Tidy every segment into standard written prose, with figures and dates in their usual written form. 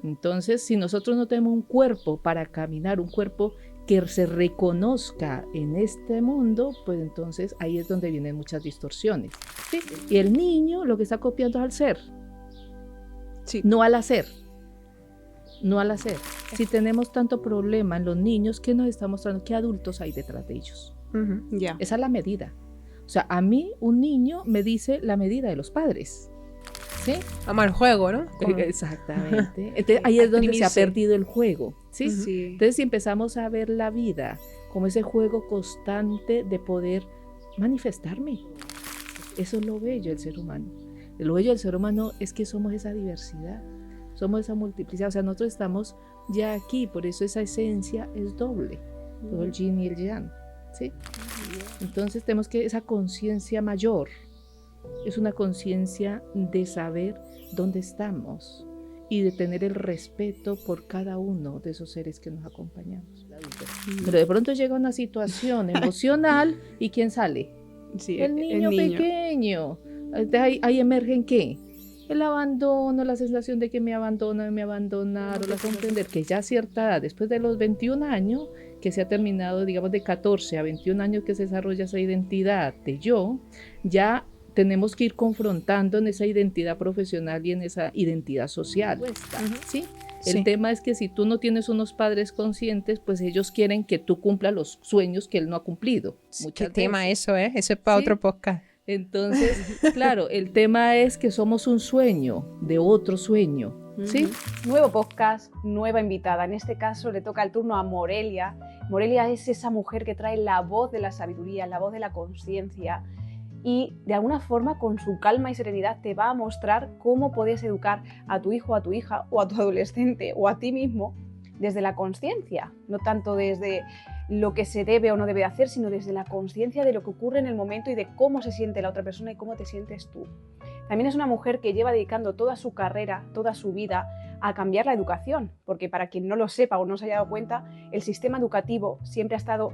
Entonces, si nosotros no tenemos un cuerpo para caminar, un cuerpo que se reconozca en este mundo, pues entonces ahí es donde vienen muchas distorsiones, ¿sí? Y el niño lo que está copiando es al ser, Sí. no al hacer. No al hacer. Si tenemos tanto problema en los niños, ¿qué nos está mostrando? ¿Qué adultos hay detrás de ellos? Ya. Esa es la medida. O sea, a mí un niño me dice la medida de los padres. ¿Sí? Vamos al juego, ¿no? Exactamente. Entonces, ahí es donde se ha perdido el juego. ¿Sí? Sí. Entonces, si empezamos a ver la vida como ese juego constante de poder manifestarme, eso es lo bello del ser humano. Lo bello del ser humano es que somos esa diversidad, somos esa multiplicidad. O sea, nosotros estamos ya aquí, por eso esa esencia es doble, todo el yin y el yang. ¿Sí? Entonces tenemos que esa conciencia mayor es una conciencia de saber dónde estamos y de tener el respeto por cada uno de esos seres que nos acompañamos. Pero de pronto llega una situación emocional y ¿quién sale? Sí, el niño pequeño. Ahí emergen ¿qué? El abandono, la sensación de que me abandonan, me abandonaron, la comprender que ya a cierta edad, después de los 21 años, que se ha terminado, digamos, de 14 a 21 años que se desarrolla esa identidad de yo, ya tenemos que ir confrontando en esa identidad profesional y en esa identidad social, ¿sí? El tema es que si tú no tienes unos padres conscientes, pues ellos quieren que tú cumplas los sueños que él no ha cumplido. ¿Qué tema eso, eh? Eso es para otro podcast. Entonces, claro, el tema es que somos un sueño de otro sueño, ¿sí? Nuevo podcast, nueva invitada. En este caso le toca el turno a Morelia. Morelia es esa mujer que trae la voz de la sabiduría, la voz de la conciencia y de alguna forma con su calma y serenidad te va a mostrar cómo puedes educar a tu hijo, a tu hija o a tu adolescente o a ti mismo desde la conciencia, no tanto desde lo que se debe o no debe hacer, sino desde la conciencia de lo que ocurre en el momento y de cómo se siente la otra persona y cómo te sientes tú. También es una mujer que lleva dedicando toda su carrera, toda su vida a cambiar la educación, porque para quien no lo sepa o no se haya dado cuenta, el sistema educativo siempre ha estado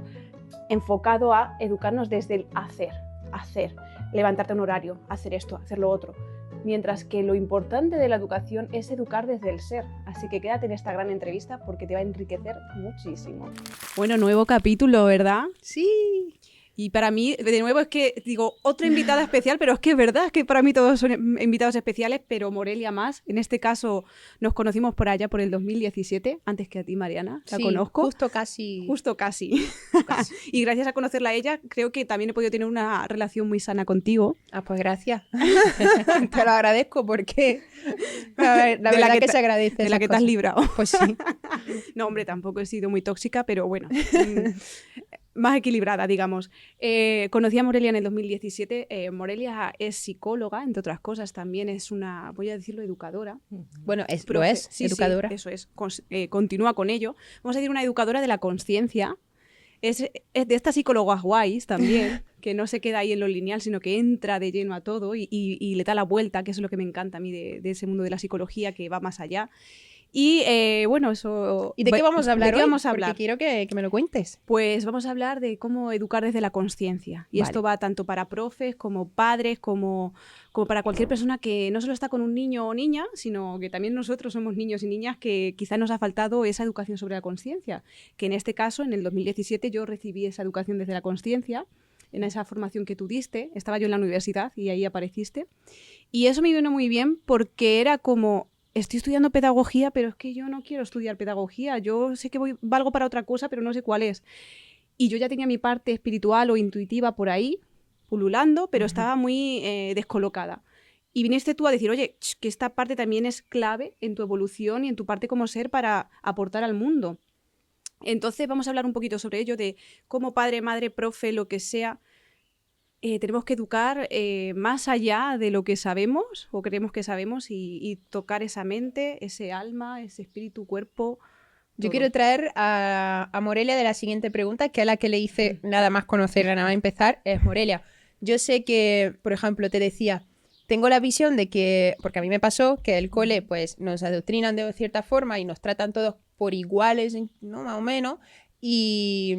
enfocado a educarnos desde el hacer, levantarte a un horario, hacer esto, hacer lo otro. Mientras que lo importante de la educación es educar desde el ser. Así que quédate en esta gran entrevista porque te va a enriquecer muchísimo. Bueno, nuevo capítulo, ¿verdad? Sí. Y para mí, de nuevo, es que digo, otra invitada especial, pero es que es verdad, es que para mí todos son invitados especiales, pero Morelia más. En este caso nos conocimos por allá, por el 2017, antes que a ti, Mariana, la conozco. Justo casi. Y gracias a conocerla a ella, creo que también he podido tener una relación muy sana contigo. Ah, pues gracias. Te lo agradezco porque la verdad que se agradece. De la que te has librado. Pues sí. No, hombre, tampoco he sido muy tóxica, pero bueno. Más equilibrada, digamos. Conocí a Morelia en el 2017. Morelia es psicóloga, entre otras cosas. También es una, voy a decirlo, educadora. Bueno, Sí, educadora. Sí, eso es. Continúa con ello. Vamos a decir una educadora de la conciencia. Es de estas psicólogas guays también, que no se queda ahí en lo lineal, sino que entra de lleno a todo y le da la vuelta, que eso es lo que me encanta a mí de ese mundo de la psicología, que va más allá. Y bueno, eso... ¿Y de qué vamos a hablar ¿De qué hoy? vamos a hablar? Porque quiero que me lo cuentes. Pues vamos a hablar de cómo educar desde la conciencia. Y esto va tanto para profes, como padres, como para cualquier persona que no solo está con un niño o niña, sino que también nosotros somos niños y niñas que quizá nos ha faltado esa educación sobre la conciencia. Que en este caso, en el 2017, yo recibí esa educación desde la conciencia, en esa formación que tú diste. Estaba yo en la universidad y ahí apareciste. Y eso me vino muy bien porque era como... Estoy estudiando pedagogía, pero es que yo no quiero estudiar pedagogía. Yo sé que valgo para otra cosa, pero no sé cuál es. Y yo ya tenía mi parte espiritual o intuitiva por ahí, pululando, pero estaba muy descolocada. Y viniste tú a decir, oye, que esta parte también es clave en tu evolución y en tu parte como ser para aportar al mundo. Entonces vamos a hablar un poquito sobre ello, de cómo padre, madre, profe, lo que sea, tenemos que educar más allá de lo que sabemos o creemos que sabemos y tocar esa mente, ese alma, ese espíritu, cuerpo. Yo quiero traer a Morelia de la siguiente pregunta, que a la que le hice nada más conocerla, nada más empezar, es Morelia. Yo sé que, por ejemplo, te decía, tengo la visión de que, porque a mí me pasó, que el cole pues nos adoctrinan de cierta forma y nos tratan todos por iguales, ¿no? Más o menos, y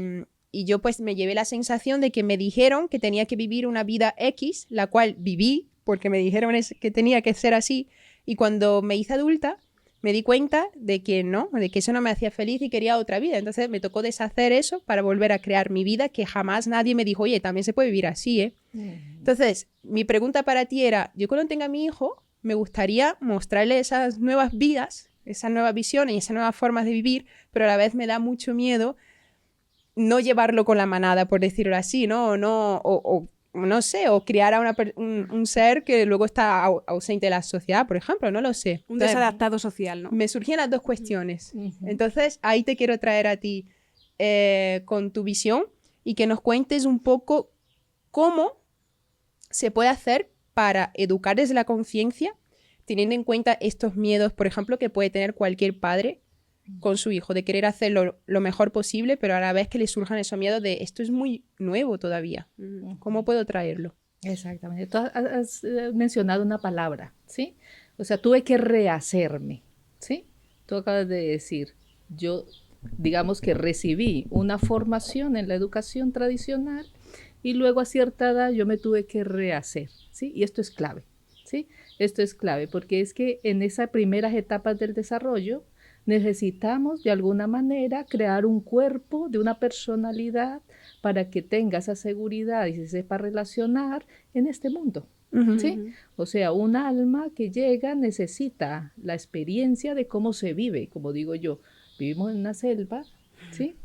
yo pues me llevé la sensación de que me dijeron que tenía que vivir una vida X, la cual viví, porque me dijeron que tenía que ser así, y cuando me hice adulta, me di cuenta de que no, de que eso no me hacía feliz y quería otra vida. Entonces me tocó deshacer eso para volver a crear mi vida, que jamás nadie me dijo, oye, también se puede vivir así, ¿eh? Entonces, mi pregunta para ti era, yo cuando tenga a mi hijo, me gustaría mostrarle esas nuevas vidas, esas nuevas visiones y esas nuevas formas de vivir, pero a la vez me da mucho miedo no llevarlo con la manada, por decirlo así, ¿no? O no sé, o criar a un ser que luego está ausente de la sociedad, por ejemplo, no lo sé. Un desadaptado social, ¿no? Me surgían las dos cuestiones. Ujú. Entonces, ahí te quiero traer a ti con tu visión y que nos cuentes un poco cómo se puede hacer para educar desde la conciencia, teniendo en cuenta estos miedos, por ejemplo, que puede tener cualquier padre con su hijo, de querer hacerlo lo mejor posible, pero a la vez que le surjan esos miedos de esto es muy nuevo todavía. ¿Cómo puedo traerlo? Exactamente. Tú has mencionado una palabra, ¿sí? O sea, tuve que rehacerme, ¿sí? Tú acabas de decir, yo, digamos que recibí una formación en la educación tradicional y luego a cierta edad yo me tuve que rehacer, ¿sí? Y esto es clave, ¿sí? Esto es clave porque es que en esas primeras etapas del desarrollo necesitamos de alguna manera crear un cuerpo de una personalidad para que tenga esa seguridad y se sepa relacionar en este mundo, ¿sí? O sea, un alma que llega necesita la experiencia de cómo se vive, como digo yo, vivimos en una selva, ¿sí?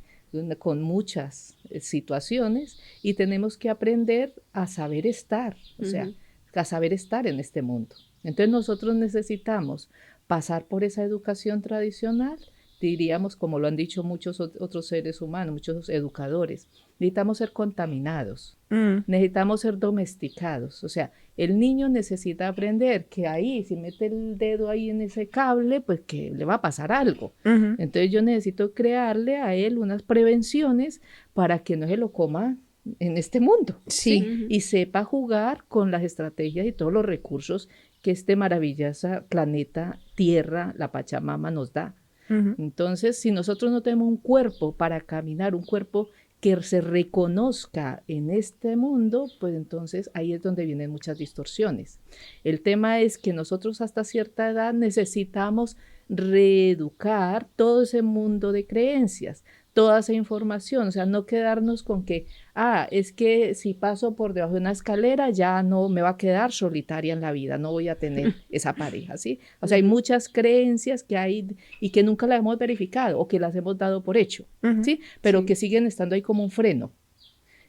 Con muchas situaciones y tenemos que aprender a saber estar, o sea, a saber estar en este mundo. Entonces nosotros necesitamos pasar por esa educación tradicional, diríamos, como lo han dicho muchos otros seres humanos, muchos educadores, necesitamos ser contaminados, necesitamos ser domesticados, o sea, el niño necesita aprender que ahí, si mete el dedo ahí en ese cable, pues que le va a pasar algo. Entonces yo necesito crearle a él unas prevenciones para que no se lo coma en este mundo, ¿sí? Y sepa jugar con las estrategias y todos los recursos que este maravilloso planeta Tierra, la Pachamama, nos da. Entonces, si nosotros no tenemos un cuerpo para caminar, un cuerpo que se reconozca en este mundo, pues entonces ahí es donde vienen muchas distorsiones. El tema es que nosotros hasta cierta edad necesitamos reeducar todo ese mundo de creencias, toda esa información, o sea, no quedarnos con que, es que si paso por debajo de una escalera ya no me va a quedar solitaria en la vida, no voy a tener esa pareja, ¿sí? O sea, hay muchas creencias que hay y que nunca las hemos verificado o que las hemos dado por hecho, ¿sí? Pero que siguen estando ahí como un freno.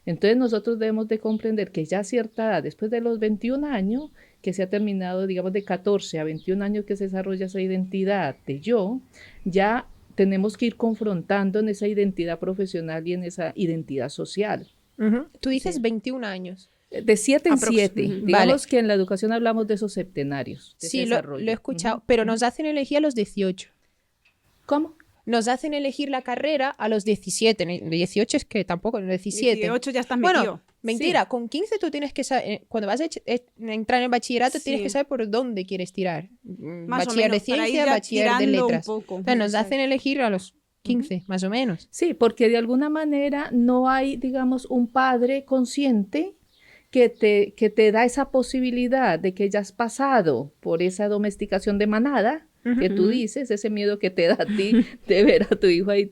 Entonces nosotros debemos de comprender que ya a cierta edad, después de los 21 años, que se ha terminado, digamos, de 14 a 21 años que se desarrolla esa identidad de yo, ya tenemos que ir confrontando en esa identidad profesional y en esa identidad social. Tú dices 21 años. De 7 en 7. Digamos que en la educación hablamos de esos septenarios. De sí, lo he escuchado, pero nos hacen elegir a los 18. ¿Cómo? Nos hacen elegir la carrera a los 17. 18 es que tampoco, 17. 18 ya estás metido. Bueno, mentira, con 15 tú tienes que saber, cuando vas a entrar en el bachillerato tienes que saber por dónde quieres tirar. Más bachiller de ciencia, bachiller de letras. O sea, nos hacen elegir a los 15, más o menos. Sí, porque de alguna manera no hay, digamos, un padre consciente que te da esa posibilidad de que ya has pasado por esa domesticación de manada, que tú dices, ese miedo que te da a ti de ver a tu hijo ahí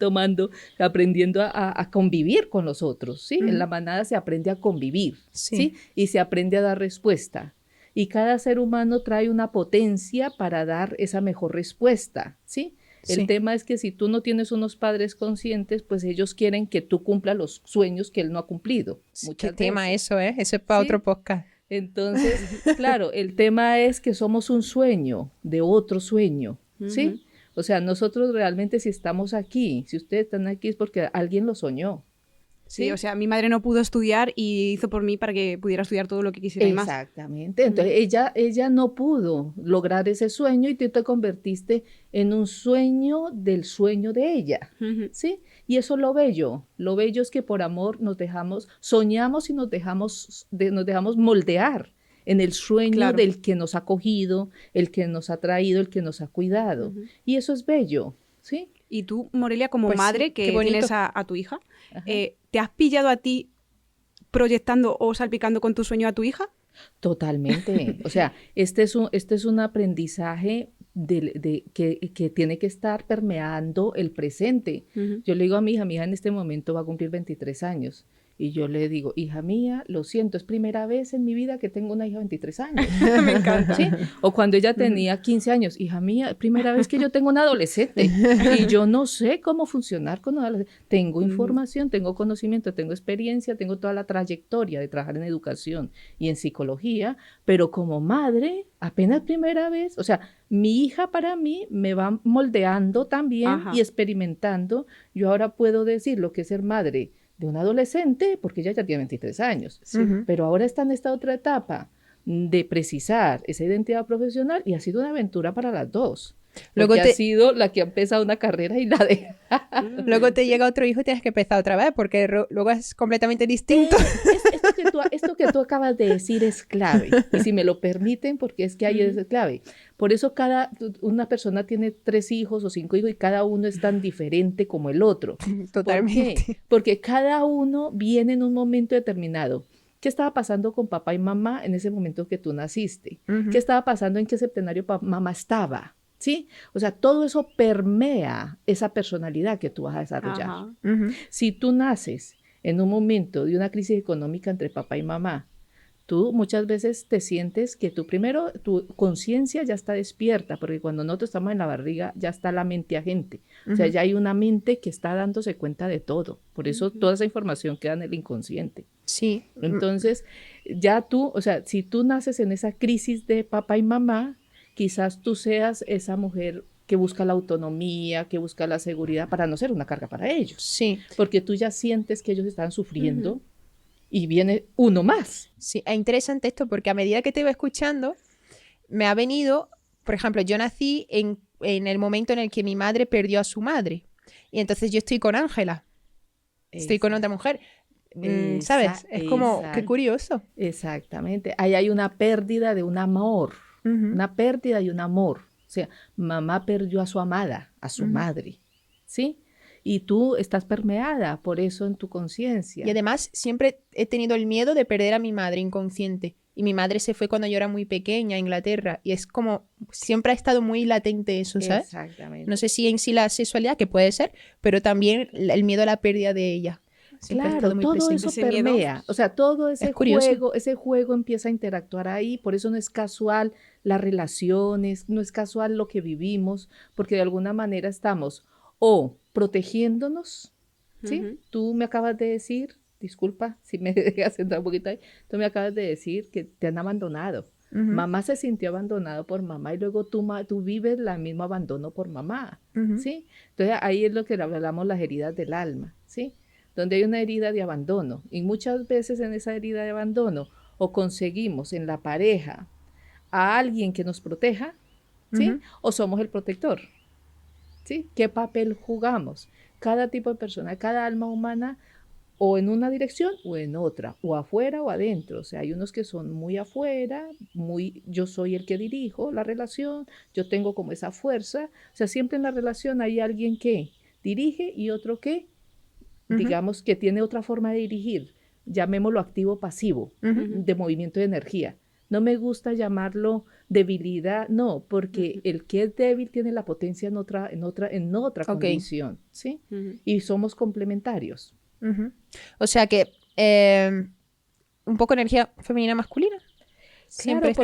aprendiendo a convivir con los otros, ¿sí? En la manada se aprende a convivir, ¿sí? Y se aprende a dar respuesta. Y cada ser humano trae una potencia para dar esa mejor respuesta, ¿sí? El tema es que si tú no tienes unos padres conscientes, pues ellos quieren que tú cumplas los sueños que él no ha cumplido. ¿Qué tema eso, eh? Eso es para otro podcast. Entonces, claro, el tema es que somos un sueño de otro sueño, ¿sí? O sea, nosotros realmente si estamos aquí, si ustedes están aquí es porque alguien lo soñó. Sí, o sea, mi madre no pudo estudiar y hizo por mí para que pudiera estudiar todo lo que quisiera y más. Exactamente. Entonces, ella no pudo lograr ese sueño y tú te convertiste en un sueño del sueño de ella, ¿sí? Y eso es lo bello. Lo bello es que por amor soñamos y nos dejamos moldear en el sueño del que nos ha acogido, el que nos ha traído, el que nos ha cuidado. Y eso es bello, ¿sí? Y tú, Morelia, como madre que tienes a tu hija, ¿te has pillado a ti proyectando o salpicando con tu sueño a tu hija? Totalmente. O sea, este es un aprendizaje que tiene que estar permeando el presente. Yo le digo a mi hija en este momento va a cumplir 23 años. Y yo le digo, hija mía, lo siento, es primera vez en mi vida que tengo una hija de 23 años. Me encanta. ¿Sí? O cuando ella tenía 15 años, hija mía, primera vez que yo tengo una adolescente. Y yo no sé cómo funcionar con una adolescente. Tengo información, tengo conocimiento, tengo experiencia, tengo toda la trayectoria de trabajar en educación y en psicología, pero como madre, apenas primera vez, o sea, mi hija para mí me va moldeando también y experimentando. Yo ahora puedo decir lo que es ser madre de un adolescente, porque ella ya tiene 23 años, pero ahora está en esta otra etapa de precisar esa identidad profesional y ha sido una aventura para las dos. Luego ha sido la que ha empezado una carrera y la deja. Luego te llega otro hijo y tienes que empezar otra vez, porque luego es completamente distinto. Esto que tú acabas de decir es clave, y si me lo permiten, porque es que ahí es clave. Por eso una persona tiene 3 hijos o 5 hijos y cada uno es tan diferente como el otro. Totalmente. ¿Por qué? Porque cada uno viene en un momento determinado. ¿Qué estaba pasando con papá y mamá en ese momento que tú naciste? ¿Qué estaba pasando? ¿En qué septenario mamá estaba? ¿Sí? O sea, todo eso permea esa personalidad que tú vas a desarrollar. Si tú naces en un momento de una crisis económica entre papá y mamá, tú muchas veces te sientes que tu conciencia ya está despierta, porque cuando nosotros estamos en la barriga ya está la mente agente. O sea, ya hay una mente que está dándose cuenta de todo. Por eso toda esa información queda en el inconsciente. Sí. Entonces, ya tú, o sea, si tú naces en esa crisis de papá y mamá, quizás tú seas esa mujer que busca la autonomía, que busca la seguridad para no ser una carga para ellos. Sí. Porque tú ya sientes que ellos están sufriendo y viene uno más. Sí, es interesante esto porque a medida que te iba escuchando, me ha venido, por ejemplo, yo nací en el momento en el que mi madre perdió a su madre. Y entonces yo estoy con Ángela. Estoy con otra mujer. ¿Sabes? Es como, qué curioso. Exactamente. Ahí hay una pérdida de un amor. Una pérdida y un amor. O sea, mamá perdió a su amada, a su madre, ¿sí? Y tú estás permeada por eso en tu conciencia. Y además siempre he tenido el miedo de perder a mi madre inconsciente. Y mi madre se fue cuando yo era muy pequeña a Inglaterra. Y es como, siempre ha estado muy latente eso, ¿sabes? Exactamente. No sé si en sí la sexualidad, que puede ser, pero también el miedo a la pérdida de ella. Claro, todo eso permea, o sea, todo ese juego empieza a interactuar ahí, por eso no es casual las relaciones, no es casual lo que vivimos, porque de alguna manera estamos o protegiéndonos, ¿sí? Tú me acabas de decir, disculpa si me dejas entrar un poquito ahí, tú me acabas de decir que te han abandonado. Mamá se sintió abandonado por mamá y luego tú vives el mismo abandono por mamá, ¿sí? Entonces ahí es lo que hablamos las heridas del alma, ¿sí? Donde hay una herida de abandono y muchas veces en esa herida de abandono o conseguimos en la pareja a alguien que nos proteja, ¿sí? O somos el protector, ¿sí? ¿Qué papel jugamos? Cada tipo de persona, cada alma humana o en una dirección o en otra, o afuera o adentro. O sea, hay unos que son muy afuera, yo soy el que dirijo la relación, yo tengo como esa fuerza. O sea, siempre en la relación hay alguien que dirige y otro que digamos que tiene otra forma de dirigir, llamémoslo activo-pasivo, de movimiento de energía. No me gusta llamarlo debilidad, no, porque el que es débil tiene la potencia en otra condición, ¿sí? Y somos complementarios. O sea que un poco energía femenina masculina. Siempre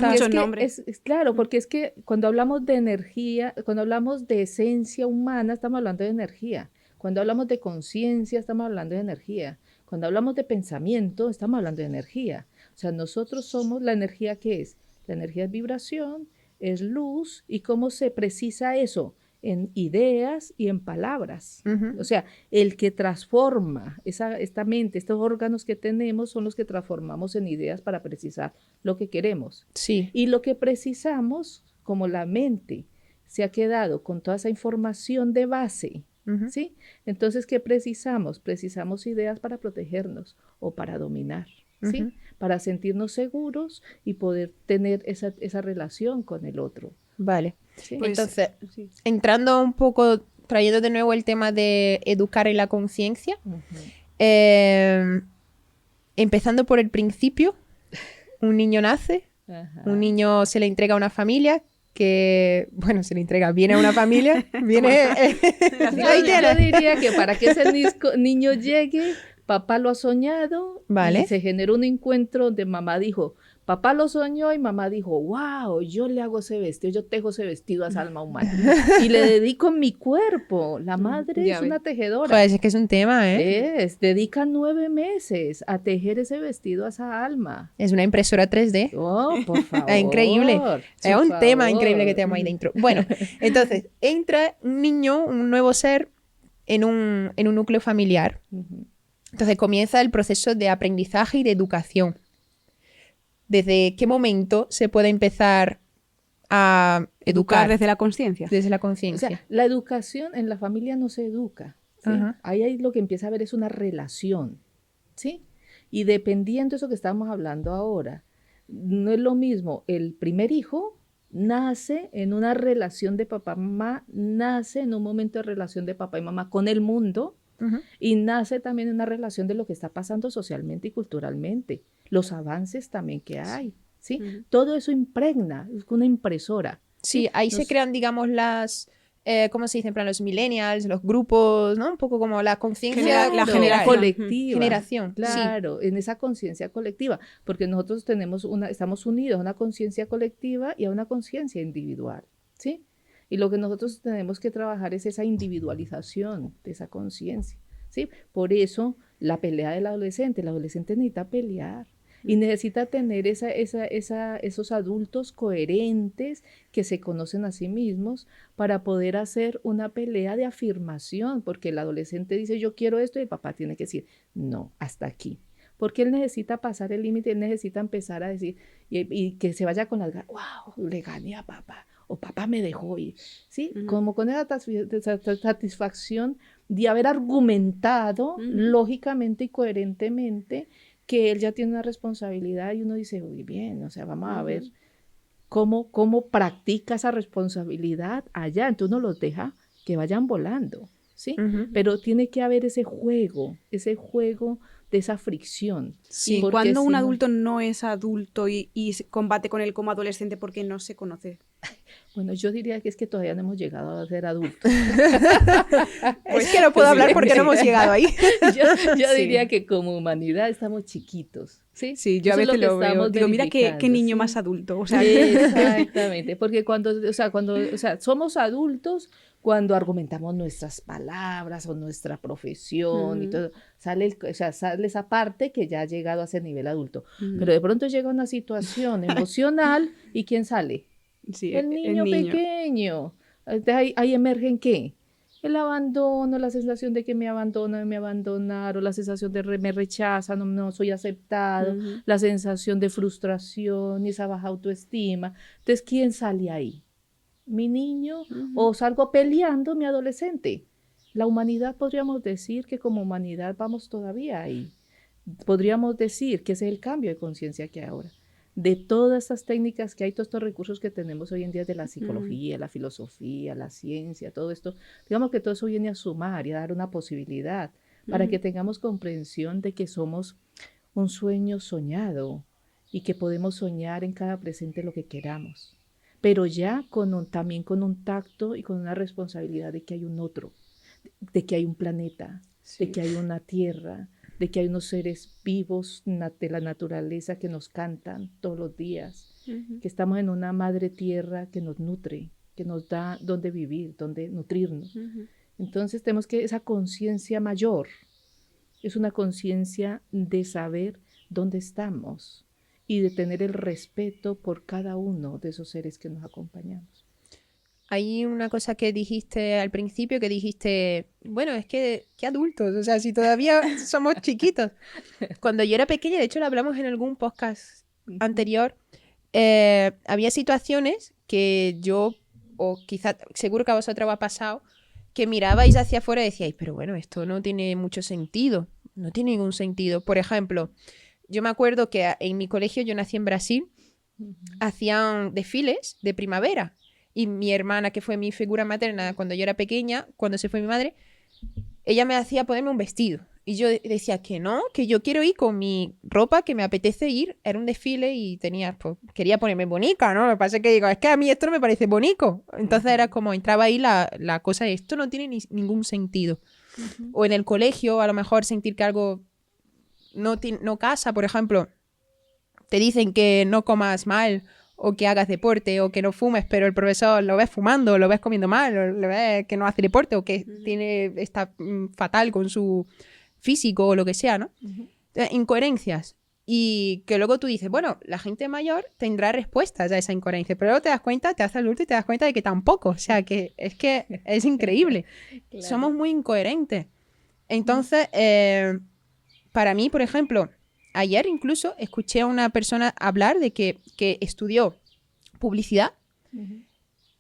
claro, porque es que cuando hablamos de energía, cuando hablamos de esencia humana, estamos hablando de energía. Cuando hablamos de conciencia, estamos hablando de energía. Cuando hablamos de pensamiento, estamos hablando de energía. O sea, nosotros somos la energía que es. La energía es vibración, es luz. ¿Y cómo se precisa eso? En ideas y en palabras. O sea, el que transforma esta mente, estos órganos que tenemos, son los que transformamos en ideas para precisar lo que queremos. Sí. Y lo que precisamos, como la mente se ha quedado con toda esa información de base, ¿sí? Entonces, ¿qué precisamos? Precisamos ideas para protegernos o para dominar, ¿sí? Para sentirnos seguros y poder tener esa relación con el otro. Vale. ¿Sí? Pues, entonces, entrando un poco, trayendo de nuevo el tema de educar en la conciencia, empezando por el principio, un niño nace, un niño se le entrega a una familia que, bueno, se le entrega, viene a una familia, viene... Yo diría que para que ese niño llegue, papá lo ha soñado, Vale. y se generó un encuentro donde mamá dijo, papá lo soñó y mamá dijo, wow, yo le hago ese vestido, yo tejo ese vestido a esa alma humana y le dedico mi cuerpo. La madre Ya es ves. una tejedora. Joder, es que es un tema, ¿eh? Dedica 9 meses a tejer ese vestido a esa alma. Es una impresora 3D. Oh, por favor. Es increíble. Es por un tema favor. increíble que tenemos ahí dentro. Bueno, entonces, entra un niño, un nuevo ser, en un núcleo familiar. Ujú. Entonces comienza el proceso de aprendizaje y de educación. ¿Desde qué momento se puede empezar a educar desde la conciencia. desde la O conciencia? sea, la educación en la familia no se educa, ¿sí? Ajá. Ahí lo que empieza a ver es una relación, ¿sí? Y dependiendo de eso que estamos hablando ahora, no es lo mismo, el primer hijo nace en una relación de papá-mamá, nace en un momento de relación de papá y mamá con el mundo, Ujú. y nace también en una relación de lo que está pasando socialmente y culturalmente, los avances también que hay, ¿sí? Ujú. Todo eso impregna, es una impresora. Sí, ahí se Nos- crean, digamos, ¿cómo se dice? En plan, los millennials, los grupos, ¿no? Un poco como la conciencia La Claro, generación. colectiva. Generación, sí. Claro, en esa conciencia colectiva, porque nosotros estamos unidos a una conciencia colectiva y a una conciencia individual, ¿sí? Y lo que nosotros tenemos que trabajar es esa individualización de esa conciencia, ¿sí? Por eso la pelea del adolescente, el adolescente necesita pelear y necesita tener esos adultos coherentes que se conocen a sí mismos para poder hacer una pelea de afirmación, porque el adolescente dice yo quiero esto y el papá tiene que decir no, hasta aquí. Porque él necesita pasar el límite, él necesita empezar a decir y que se vaya con las ganas, wow, le gané a papá, o papá me dejó ir, ¿sí? Ujú. Como con esa satisfacción de haber argumentado Ujú. lógicamente y coherentemente que él ya tiene una responsabilidad y uno dice, muy bien, o sea, vamos a ver cómo practica esa responsabilidad allá. Entonces uno los deja que vayan volando, ¿sí? Ujú. Pero tiene que haber ese juego de esa fricción. Sí, Porque cuando si un no- adulto no es adulto y se combate con él como adolescente porque no se conoce. Bueno, yo diría que es que todavía no hemos llegado a ser adultos. Es que no puedo hablar porque no hemos llegado ahí. Yo Sí. diría que como humanidad estamos chiquitos, ¿sí? Sí, yo a Eso es veces que lo veo. estamos Digo, mira qué verificando, niño ¿sí? más adulto. O sea, Exactamente, porque cuando somos adultos cuando argumentamos nuestras palabras o nuestra profesión y Ujú. todo, sale esa parte que ya ha llegado a ese nivel adulto. Ujú. Pero de pronto llega una situación emocional y ¿quién sale? sí, El niño pequeño. Entonces, ahí emergen ¿qué? El abandono, la sensación de que me abandonan, me abandonaron, la sensación de me rechazan, no soy aceptado, Ujú. la sensación de frustración y esa baja autoestima. Entonces, ¿quién sale ahí? ¿Mi niño Ujú. o salgo peleando mi adolescente? La humanidad podríamos decir que como humanidad vamos todavía ahí. Podríamos decir que ese es el cambio de conciencia que hay ahora. De todas estas técnicas que hay, todos estos recursos que tenemos hoy en día de la psicología, la filosofía, la ciencia, todo esto, digamos que todo eso viene a sumar y a dar una posibilidad para Ujú. que tengamos comprensión de que somos un sueño soñado y que podemos soñar en cada presente lo que queramos, pero ya también con un tacto y con una responsabilidad de que hay un otro, de que hay un planeta, de que hay una tierra, de que hay unos seres vivos de la naturaleza que nos cantan todos los días, Ujú. que estamos en una madre tierra que nos nutre, que nos da donde vivir, donde nutrirnos. Ujú. Entonces tenemos que esa conciencia mayor es una conciencia de saber dónde estamos y de tener el respeto por cada uno de esos seres que nos acompañamos. Hay una cosa que dijiste al principio, que dijiste, bueno, es que, ¿qué adultos? O sea, si todavía somos chiquitos. Cuando yo era pequeña, de hecho lo hablamos en algún podcast anterior, había situaciones que yo, o quizá, seguro que a vosotros os ha pasado, que mirabais hacia afuera y decíais, pero bueno, esto no tiene mucho sentido, no tiene ningún sentido. Por ejemplo, yo me acuerdo que en mi colegio, yo nací en Brasil, hacían desfiles de primavera. Y mi hermana, que fue mi figura materna cuando yo era pequeña, cuando se fue mi madre, ella me hacía ponerme un vestido. Y yo decía que no, que yo quiero ir con mi ropa, que me apetece ir. Era un desfile y pues, quería ponerme bonita, ¿no? Lo que pasa es que digo, es que a mí esto no me parece bonito. Entonces era como, entraba ahí la cosa de esto no tiene ningún sentido. O en el colegio, a lo mejor sentir que algo no casa, por ejemplo, te dicen que no comas mal o que hagas deporte o que no fumes, pero el profesor lo ves fumando, lo ves comiendo mal, o lo ves que no hace deporte o que está fatal con su físico o lo que sea, ¿no? Incoherencias. Y que luego tú dices, bueno, la gente mayor tendrá respuestas a esa incoherencia, pero luego te das cuenta, te haces adulto y te das cuenta de que tampoco. O sea, que es increíble. Claro. Somos muy incoherentes. Entonces, para mí, por ejemplo, ayer incluso escuché a una persona hablar de que estudió publicidad,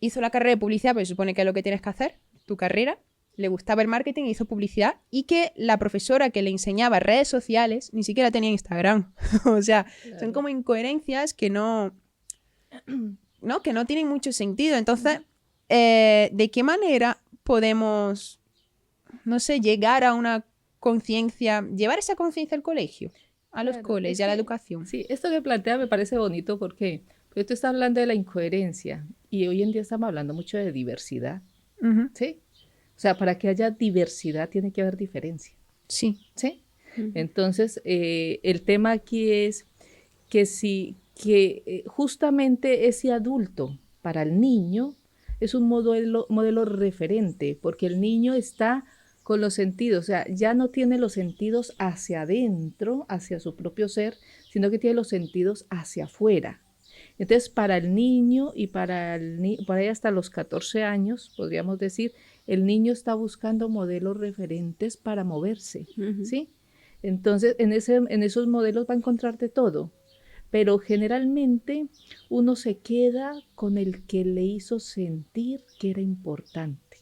hizo la carrera de publicidad, pero se supone que es lo que tienes que hacer, tu carrera, le gustaba el marketing, hizo publicidad, y que la profesora que le enseñaba redes sociales ni siquiera tenía Instagram. O sea, claro. Son como incoherencias que no tienen mucho sentido. Entonces, ¿de qué manera podemos, no sé, llegar a una conciencia, llevar esa conciencia al colegio, a los coles y a la educación? Sí, esto que plantea me parece bonito porque tú estás hablando de la incoherencia y hoy en día estamos hablando mucho de diversidad, ¿sí? O sea, para que haya diversidad tiene que haber diferencia. Sí. ¿Sí? Entonces, el tema aquí es que justamente ese adulto para el niño es un modelo referente, porque el niño está con los sentidos, o sea, ya no tiene los sentidos hacia adentro, hacia su propio ser, sino que tiene los sentidos hacia afuera. Entonces, para el niño y por ahí hasta los 14 años, podríamos decir, el niño está buscando modelos referentes para moverse, ¿sí? Entonces, en esos modelos va a encontrar de todo, pero generalmente uno se queda con el que le hizo sentir que era importante.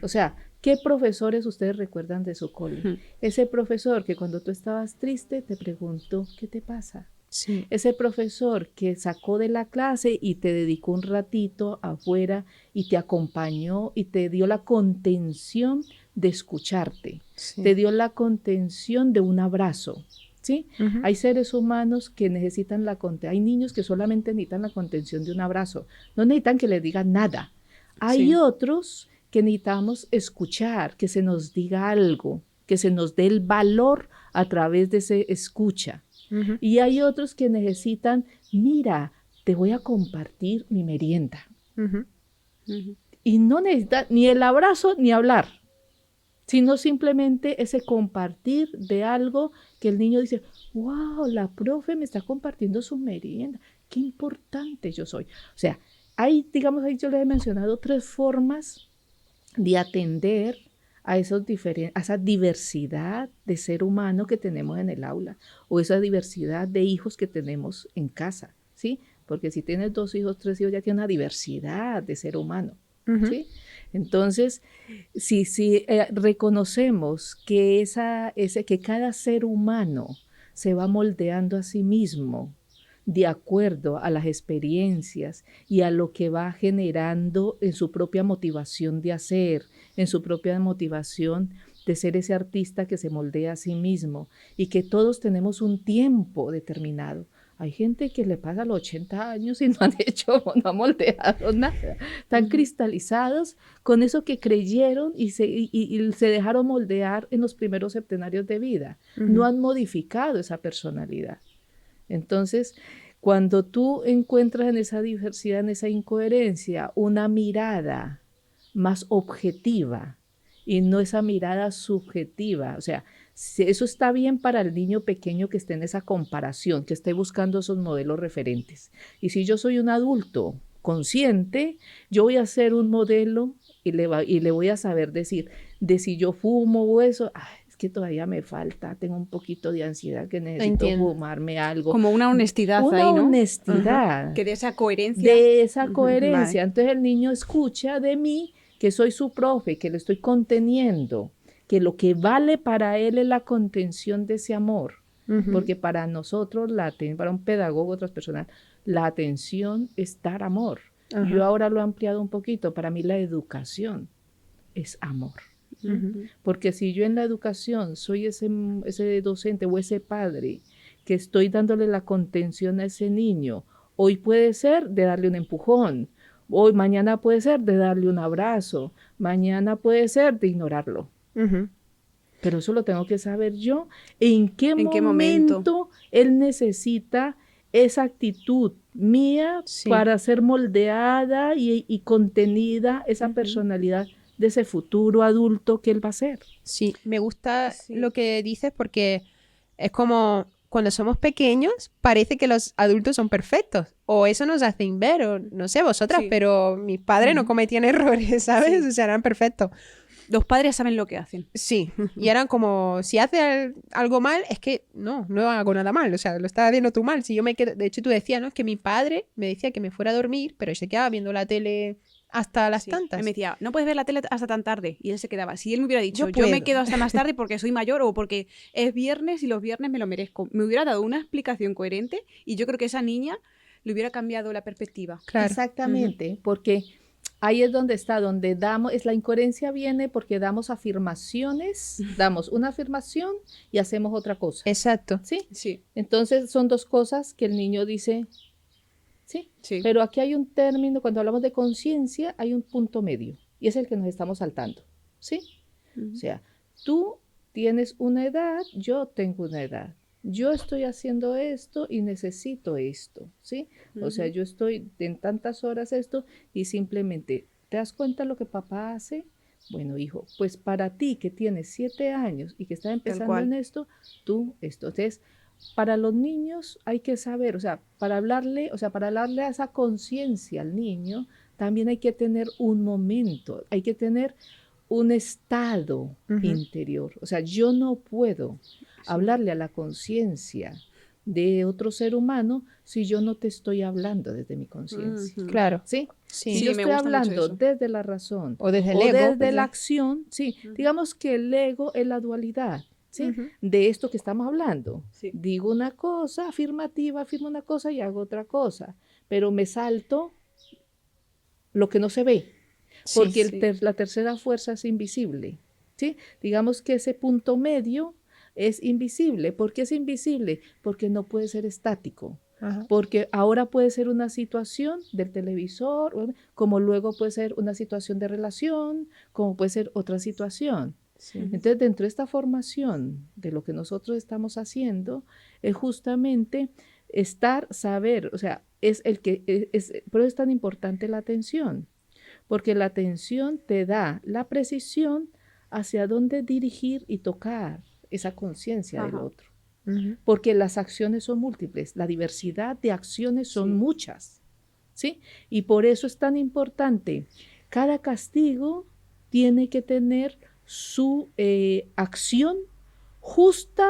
O sea, ¿qué profesores ustedes recuerdan de su cole? Ese profesor que cuando tú estabas triste te preguntó, ¿qué te pasa? Sí. Ese profesor que sacó de la clase y te dedicó un ratito afuera y te acompañó y te dio la contención de escucharte, te dio la contención de un abrazo, ¿sí? Hay seres humanos que necesitan hay niños que solamente necesitan la contención de un abrazo, no necesitan que les digan nada. Hay otros que necesitamos escuchar, que se nos diga algo, que se nos dé el valor a través de ese escucha. Y hay otros que necesitan, mira, te voy a compartir mi merienda. Y no necesitan ni el abrazo ni hablar, sino simplemente ese compartir de algo que el niño dice, wow, la profe me está compartiendo su merienda, qué importante yo soy. O sea, ahí yo les he mencionado 3 formas de atender a esa diversidad de ser humano que tenemos en el aula o esa diversidad de hijos que tenemos en casa, ¿sí? Porque si tienes 2 hijos, 3 hijos, ya tienes una diversidad de ser humano, ¿sí? Entonces, si reconocemos que cada ser humano se va moldeando a sí mismo de acuerdo a las experiencias y a lo que va generando en su propia motivación de hacer, en su propia motivación de ser ese artista que se moldea a sí mismo y que todos tenemos un tiempo determinado. Hay gente que le pasa los 80 años y no han moldeado nada. Están cristalizados con eso que creyeron y se dejaron moldear en los primeros septenarios de vida. No han modificado esa personalidad. Entonces, cuando tú encuentras en esa diversidad, en esa incoherencia, una mirada más objetiva y no esa mirada subjetiva, o sea, eso está bien para el niño pequeño que esté en esa comparación, que esté buscando esos modelos referentes. Y si yo soy un adulto consciente, yo voy a hacer un modelo y le voy a saber decir de si yo fumo o eso, que todavía me falta, tengo un poquito de ansiedad que necesito fumarme algo. Como una honestidad ahí, ¿no? Una honestidad. Que de esa coherencia. De esa coherencia. Vale. Entonces el niño escucha de mí que soy su profe, que le estoy conteniendo, que lo que vale para él es la contención de ese amor. Porque para nosotros, para un pedagogo, otras personas, la atención es dar amor. Yo ahora lo he ampliado un poquito. Para mí la educación es amor. Porque si yo en la educación soy ese docente o ese padre que estoy dándole la contención a ese niño, hoy puede ser de darle un empujón, hoy mañana puede ser de darle un abrazo, mañana puede ser de ignorarlo. Pero eso lo tengo que saber yo. ¿En qué momento él necesita esa actitud mía para ser moldeada y contenida esa personalidad de ese futuro adulto que él va a ser? Sí, me gusta lo que dices porque es como cuando somos pequeños parece que los adultos son perfectos o eso nos hacen ver, o no sé vosotras, pero mis padres no cometían errores, ¿sabes? O sea, eran perfectos. Los padres saben lo que hacen. Sí, y eran como, si hace algo mal, es que no hago nada mal, o sea, lo estás haciendo tú mal. Si yo me quedo, de hecho tú decías, ¿no? Es que mi padre me decía que me fuera a dormir, pero él se quedaba viendo la tele hasta las tantas. Él me decía, no puedes ver la tele hasta tan tarde, y él se quedaba. Si él me hubiera dicho, yo me quedo hasta más tarde porque soy mayor o porque es viernes y los viernes me lo merezco, me hubiera dado una explicación coherente y yo creo que esa niña le hubiera cambiado la perspectiva. Claro. Exactamente, porque ahí es donde está, donde damos, la incoherencia viene porque damos afirmaciones, damos una afirmación y hacemos otra cosa. Exacto. ¿Sí? Entonces son dos cosas que el niño dice, sí. Pero aquí hay un término, cuando hablamos de conciencia, hay un punto medio y es el que nos estamos saltando, ¿sí? O sea, tú tienes una edad, yo tengo una edad. Yo estoy haciendo esto y necesito esto, ¿sí? O sea, yo estoy en tantas horas esto y simplemente, ¿te das cuenta lo que papá hace? Bueno, hijo, pues para ti que tienes 7 años y que estás empezando en esto, tú esto. Entonces, para los niños hay que saber, o sea, para hablarle a esa conciencia al niño, también hay que tener un momento, hay que tener un estado interior. O sea, yo no puedo hablarle a la conciencia de otro ser humano si yo no te estoy hablando desde mi conciencia. Claro. ¿Sí? Sí. Si yo estoy hablando desde la razón o desde el ego, desde la acción, digamos que el ego es la dualidad. ¿Sí? De esto que estamos hablando. Digo una cosa afirmativa, afirmo una cosa y hago otra cosa, pero me salto lo que no se ve, porque la tercera fuerza es invisible. ¿Sí? Digamos que ese punto medio es invisible. ¿Por qué es invisible? Porque no puede ser estático. Porque ahora puede ser una situación del televisor, como luego puede ser una situación de relación, como puede ser otra situación. Entonces, dentro de esta formación de lo que nosotros estamos haciendo, es justamente saber, o sea, por eso es tan importante la atención, porque la atención te da la precisión hacia dónde dirigir y tocar esa conciencia del otro. Porque las acciones son múltiples, la diversidad de acciones son muchas, ¿sí? Y por eso es tan importante, cada castigo tiene que tener su acción justa,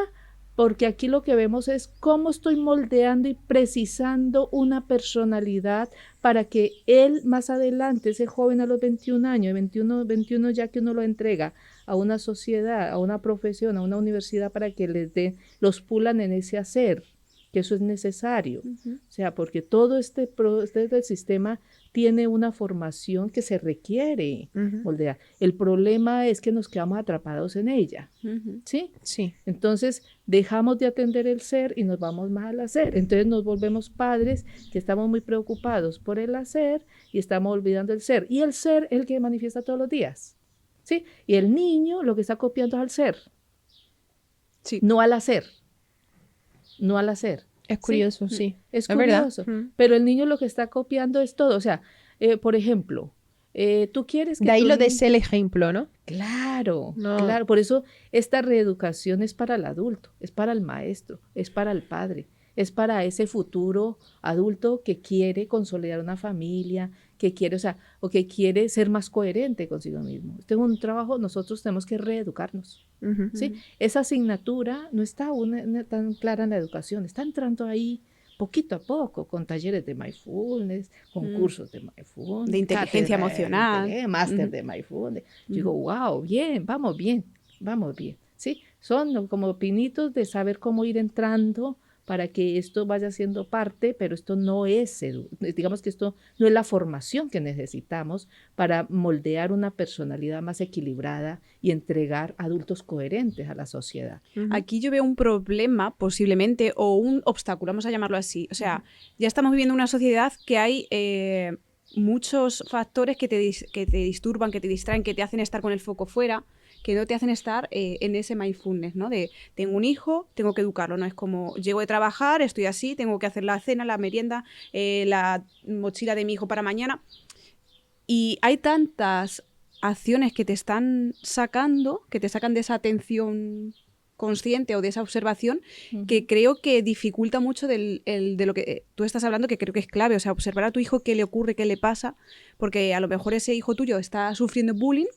porque aquí lo que vemos es cómo estoy moldeando y precisando una personalidad para que él más adelante, ese joven a los 21 años, 21 ya que uno lo entrega a una sociedad, a una profesión, a una universidad para que los pulan en ese hacer, que eso es necesario. O sea, porque todo este sistema tiene una formación que se requiere moldear. El problema es que nos quedamos atrapados en ella, ¿sí? Sí. Entonces, dejamos de atender el ser y nos vamos más al hacer. Entonces, nos volvemos padres que estamos muy preocupados por el hacer y estamos olvidando el ser. Y el ser es el que manifiesta todos los días, ¿sí? Y el niño lo que está copiando es al ser, no al hacer. No al hacer. Es curioso, sí. Es curioso. Pero el niño lo que está copiando es todo. O sea, por ejemplo, tú quieres que... De ahí lo de ser el ejemplo, ¿no? Claro, claro. Por eso esta reeducación es para el adulto, es para el maestro, es para el padre, es para ese futuro adulto que quiere consolidar una familia, que quiere, o que quiere ser más coherente consigo mismo. Este es un trabajo, nosotros tenemos que reeducarnos. ¿Sí? Esa asignatura no está tan clara en la educación, está entrando ahí poquito a poco, con talleres de mindfulness, con cursos de mindfulness, de inteligencia emocional, máster de mindfulness. Digo, wow, bien, vamos bien, ¿sí? Son como pinitos de saber cómo ir entrando para que esto vaya siendo parte, pero esto no es, digamos que esto no es la formación que necesitamos para moldear una personalidad más equilibrada y entregar adultos coherentes a la sociedad. Aquí yo veo un problema, posiblemente, o un obstáculo, vamos a llamarlo así. O sea, ya estamos viviendo una sociedad que hay muchos factores que te disturban, que te distraen, que te hacen estar con el foco fuera, que no te hacen estar en ese mindfulness, ¿no? De tengo un hijo, tengo que educarlo, ¿no? Es como llego de trabajar, estoy así, tengo que hacer la cena, la merienda, la mochila de mi hijo para mañana. Y hay tantas acciones que te están sacando, que te sacan de esa atención consciente o de esa observación, que creo que dificulta mucho de lo que tú estás hablando, que creo que es clave. O sea, observar a tu hijo qué le ocurre, qué le pasa, porque a lo mejor ese hijo tuyo está sufriendo bullying,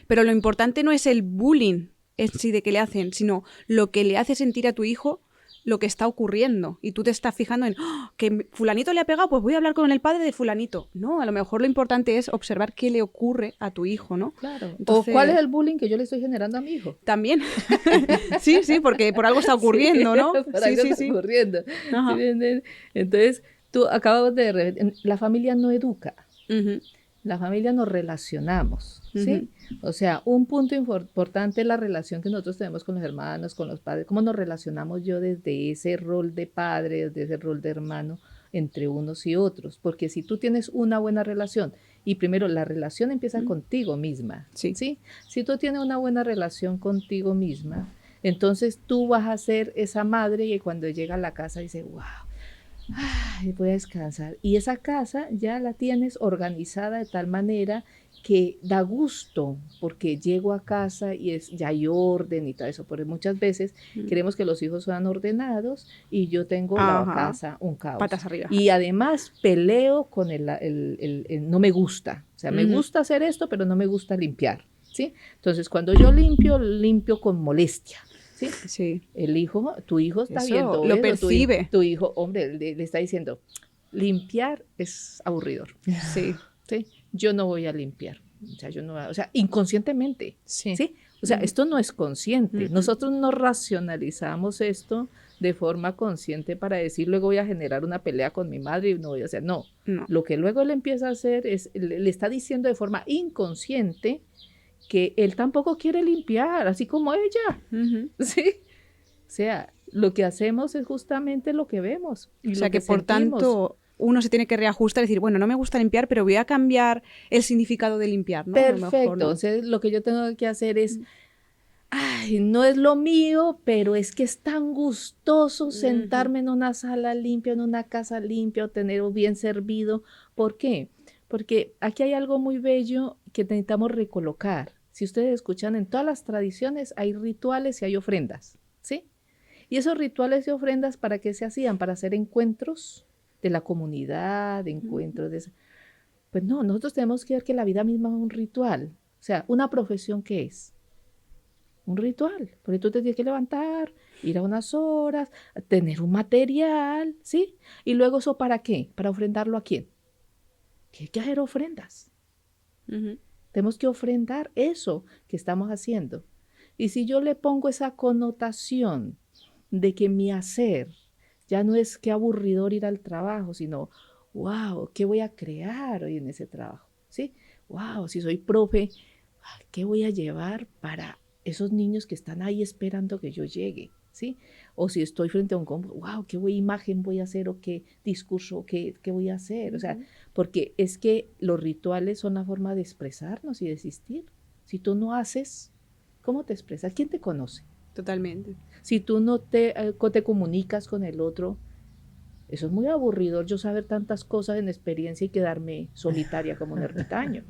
pero lo importante no es el bullying en sí de que le hacen, sino lo que le hace sentir a tu hijo lo que está ocurriendo. Y tú te estás fijando en que fulanito le ha pegado, pues voy a hablar con el padre de fulanito. No, a lo mejor lo importante es observar qué le ocurre a tu hijo, ¿no? Claro. Entonces, o cuál es el bullying que yo le estoy generando a mi hijo. También. Sí, porque por algo está ocurriendo, Sí, ¿no? por algo está ocurriendo. Ajá. Entonces, tú acabas la familia no educa. La familia nos relacionamos, ¿sí? O sea, un punto importante es la relación que nosotros tenemos con los hermanos, con los padres. ¿Cómo nos relacionamos yo desde ese rol de padre, desde ese rol de hermano, entre unos y otros? Porque si tú tienes una buena relación, y primero la relación empieza contigo misma, ¿sí? Si tú tienes una buena relación contigo misma, entonces tú vas a ser esa madre que cuando llega a la casa dice, wow, voy a descansar. Y esa casa ya la tienes organizada de tal manera que da gusto, porque llego a casa y ya hay orden y todo eso. Porque muchas veces queremos que los hijos sean ordenados y yo tengo la casa un caos. Patas arriba. Y además peleo con el no me gusta. O sea, me gusta hacer esto, pero no me gusta limpiar, ¿sí? Entonces, cuando yo limpio con molestia. ¿Sí? Tu hijo está eso, viendo lo eso, percibe. Tu hijo, hombre, le está diciendo, limpiar es aburridor. Sí. Yo no voy a limpiar. O sea, inconscientemente. Sí. O sea, esto no es consciente. Nosotros no racionalizamos esto de forma consciente para decir, luego voy a generar una pelea con mi madre y no voy a hacer. No. Lo que luego él empieza a hacer es, le está diciendo de forma inconsciente que él tampoco quiere limpiar, así como ella, ¿sí? O sea, lo que hacemos es justamente lo que vemos. O sea, que por tanto, uno se tiene que reajustar y decir, bueno, no me gusta limpiar, pero voy a cambiar el significado de limpiar, ¿no? Perfecto. A lo mejor, ¿no? Entonces, lo que yo tengo que hacer es, no es lo mío, pero es que es tan gustoso sentarme en una sala limpia, en una casa limpia, o tener bien servido. ¿Por qué? Porque aquí hay algo muy bello que necesitamos recolocar. Si ustedes escuchan, en todas las tradiciones hay rituales y hay ofrendas, ¿sí? Y esos rituales y ofrendas, ¿para qué se hacían? Para hacer encuentros de la comunidad, encuentros de... Pues no, nosotros tenemos que ver que la vida misma es un ritual. O sea, ¿una profesión qué es? Un ritual. Porque tú te tienes que levantar, ir a unas horas, tener un material, ¿sí? Y luego ¿eso para qué? ¿Para ofrendarlo a quién? Que hay que hacer ofrendas. Tenemos que ofrendar eso que estamos haciendo. Y si yo le pongo esa connotación de que mi hacer ya no es qué aburridor ir al trabajo, sino, wow, ¿qué voy a crear hoy en ese trabajo? ¿Sí? Wow, si soy profe, ¿qué voy a llevar para esos niños que están ahí esperando que yo llegue? ¿Sí? O si estoy frente a un combo, wow, ¿qué imagen voy a hacer o qué discurso, qué voy a hacer? O sea, porque es que los rituales son la forma de expresarnos y de existir. Si tú no haces, ¿cómo te expresas? ¿Quién te conoce? Totalmente. Si tú no te comunicas con el otro, eso es muy aburrido, yo saber tantas cosas en experiencia y quedarme solitaria como un ermitaño.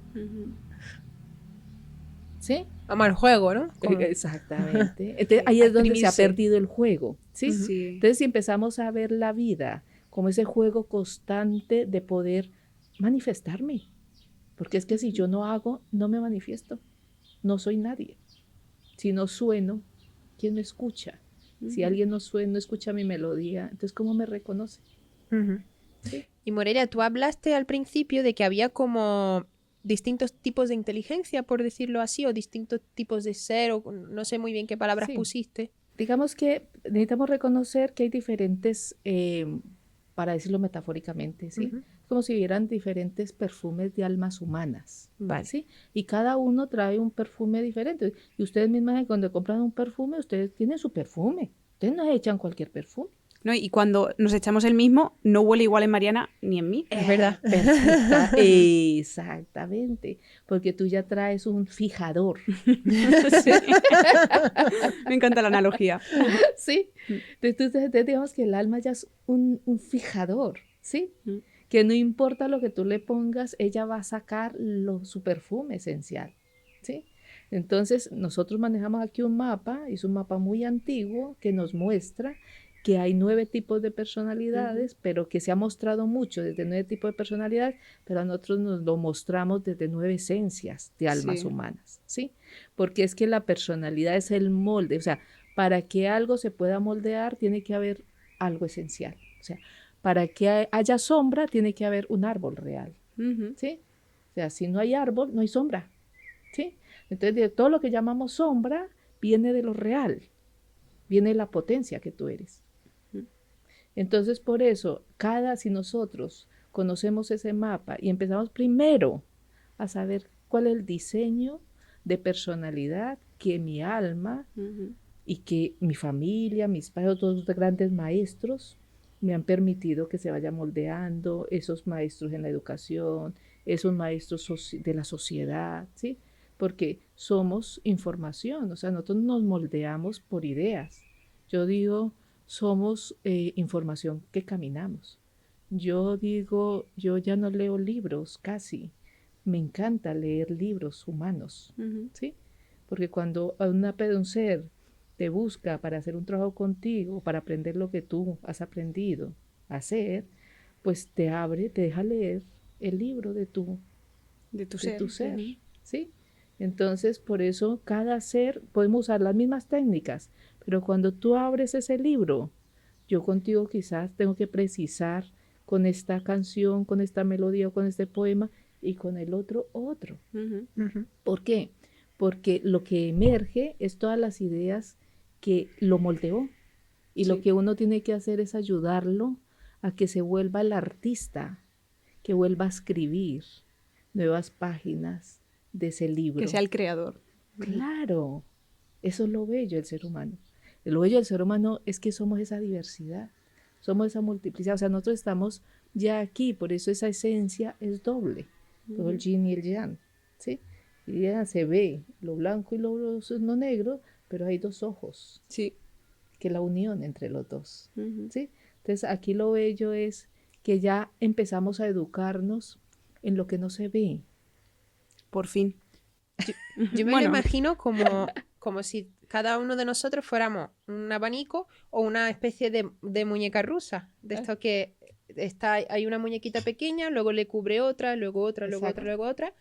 ¿Sí? Ama el juego, ¿no? Exactamente. Entonces, ahí es donde se ha perdido el juego, ¿sí? Sí. Entonces, si empezamos a ver la vida como ese juego constante de poder manifestarme, porque es que si yo no hago, no me manifiesto, no soy nadie. Si no sueno, ¿quién me escucha? Si alguien no escucha mi melodía, entonces ¿cómo me reconoce? ¿Sí? Y Morelia, tú hablaste al principio de que había como distintos tipos de inteligencia, por decirlo así, o distintos tipos de ser, o no sé muy bien qué palabras pusiste. digamos que necesitamos reconocer que hay diferentes, para decirlo metafóricamente, ¿sí? Ujú. Como si hubieran diferentes perfumes de almas humanas, Vale. ¿sí? Y cada uno trae un perfume diferente. Y ustedes mismas cuando compran un perfume, ustedes tienen su perfume. Ustedes no echan cualquier perfume. ¿No? Y cuando nos echamos el mismo, no huele igual en Mariana ni en mí. Es verdad. Perfecta, exactamente, porque tú ya traes un fijador, Sí. Me encanta la analogía. ¿sí? Entonces, digamos que el alma ya es un fijador, ¿sí? Mm. Que no importa lo que tú le pongas, ella va a sacar su perfume esencial, ¿sí? Entonces, nosotros manejamos aquí un mapa, es un mapa muy antiguo que nos muestra que hay 9 tipos de personalidades, pero que se ha mostrado mucho desde 9 tipos de personalidades, pero a nosotros nos lo mostramos desde 9 esencias de almas Sí. humanas, ¿sí? Porque es que la personalidad es el molde, o sea, para que algo se pueda moldear tiene que haber algo esencial, o sea, para que haya sombra tiene que haber un árbol real, Ujú. ¿sí? O sea, si no hay árbol, no hay sombra, ¿sí? Entonces, de todo lo que llamamos sombra viene de lo real, viene de la potencia que tú eres. Entonces, por eso, si nosotros conocemos ese mapa y empezamos primero a saber cuál es el diseño de personalidad que mi alma Ujú. y que mi familia, mis padres, todos los grandes maestros me han permitido que se vaya moldeando, esos maestros en la educación, esos maestros de la sociedad, ¿sí? Porque somos información, o sea, nosotros nos moldeamos por ideas. Yo digo, somos información que caminamos. Yo digo, yo ya no leo libros casi, me encanta leer libros humanos, Ujú. ¿sí? Porque cuando un ser te busca para hacer un trabajo contigo, para aprender lo que tú has aprendido a hacer, pues te abre, te deja leer el libro De tu de ser. tu ser, Ujú. ¿sí? Entonces, por eso cada ser podemos usar las mismas técnicas, pero cuando tú abres ese libro, yo contigo quizás tengo que precisar con esta canción, con esta melodía o con este poema y con el otro. Ujú. Ujú. ¿Por qué? Porque lo que emerge es todas las ideas que lo moldeó y lo Sí. que uno tiene que hacer es ayudarlo a que se vuelva el artista, que vuelva a escribir nuevas páginas de ese libro. Que sea el creador. Claro, eso es lo bello del ser humano. Lo bello del ser humano es que somos esa diversidad, somos esa multiplicidad. O sea, nosotros estamos ya aquí, por eso esa esencia es doble, todo el yin y el yang, ¿sí? Y ya se ve lo blanco y lo negro, pero hay dos ojos, Sí. que es la unión entre los dos, Ujú. ¿sí? Entonces, aquí lo bello es que ya empezamos a educarnos en lo que no se ve. Por fin. Yo me Bueno, lo imagino como si cada uno de nosotros fuéramos un abanico o una especie de muñeca rusa. De esto que hay una muñequita pequeña, luego le cubre otra, luego otra, luego Exacto. otra, luego otra.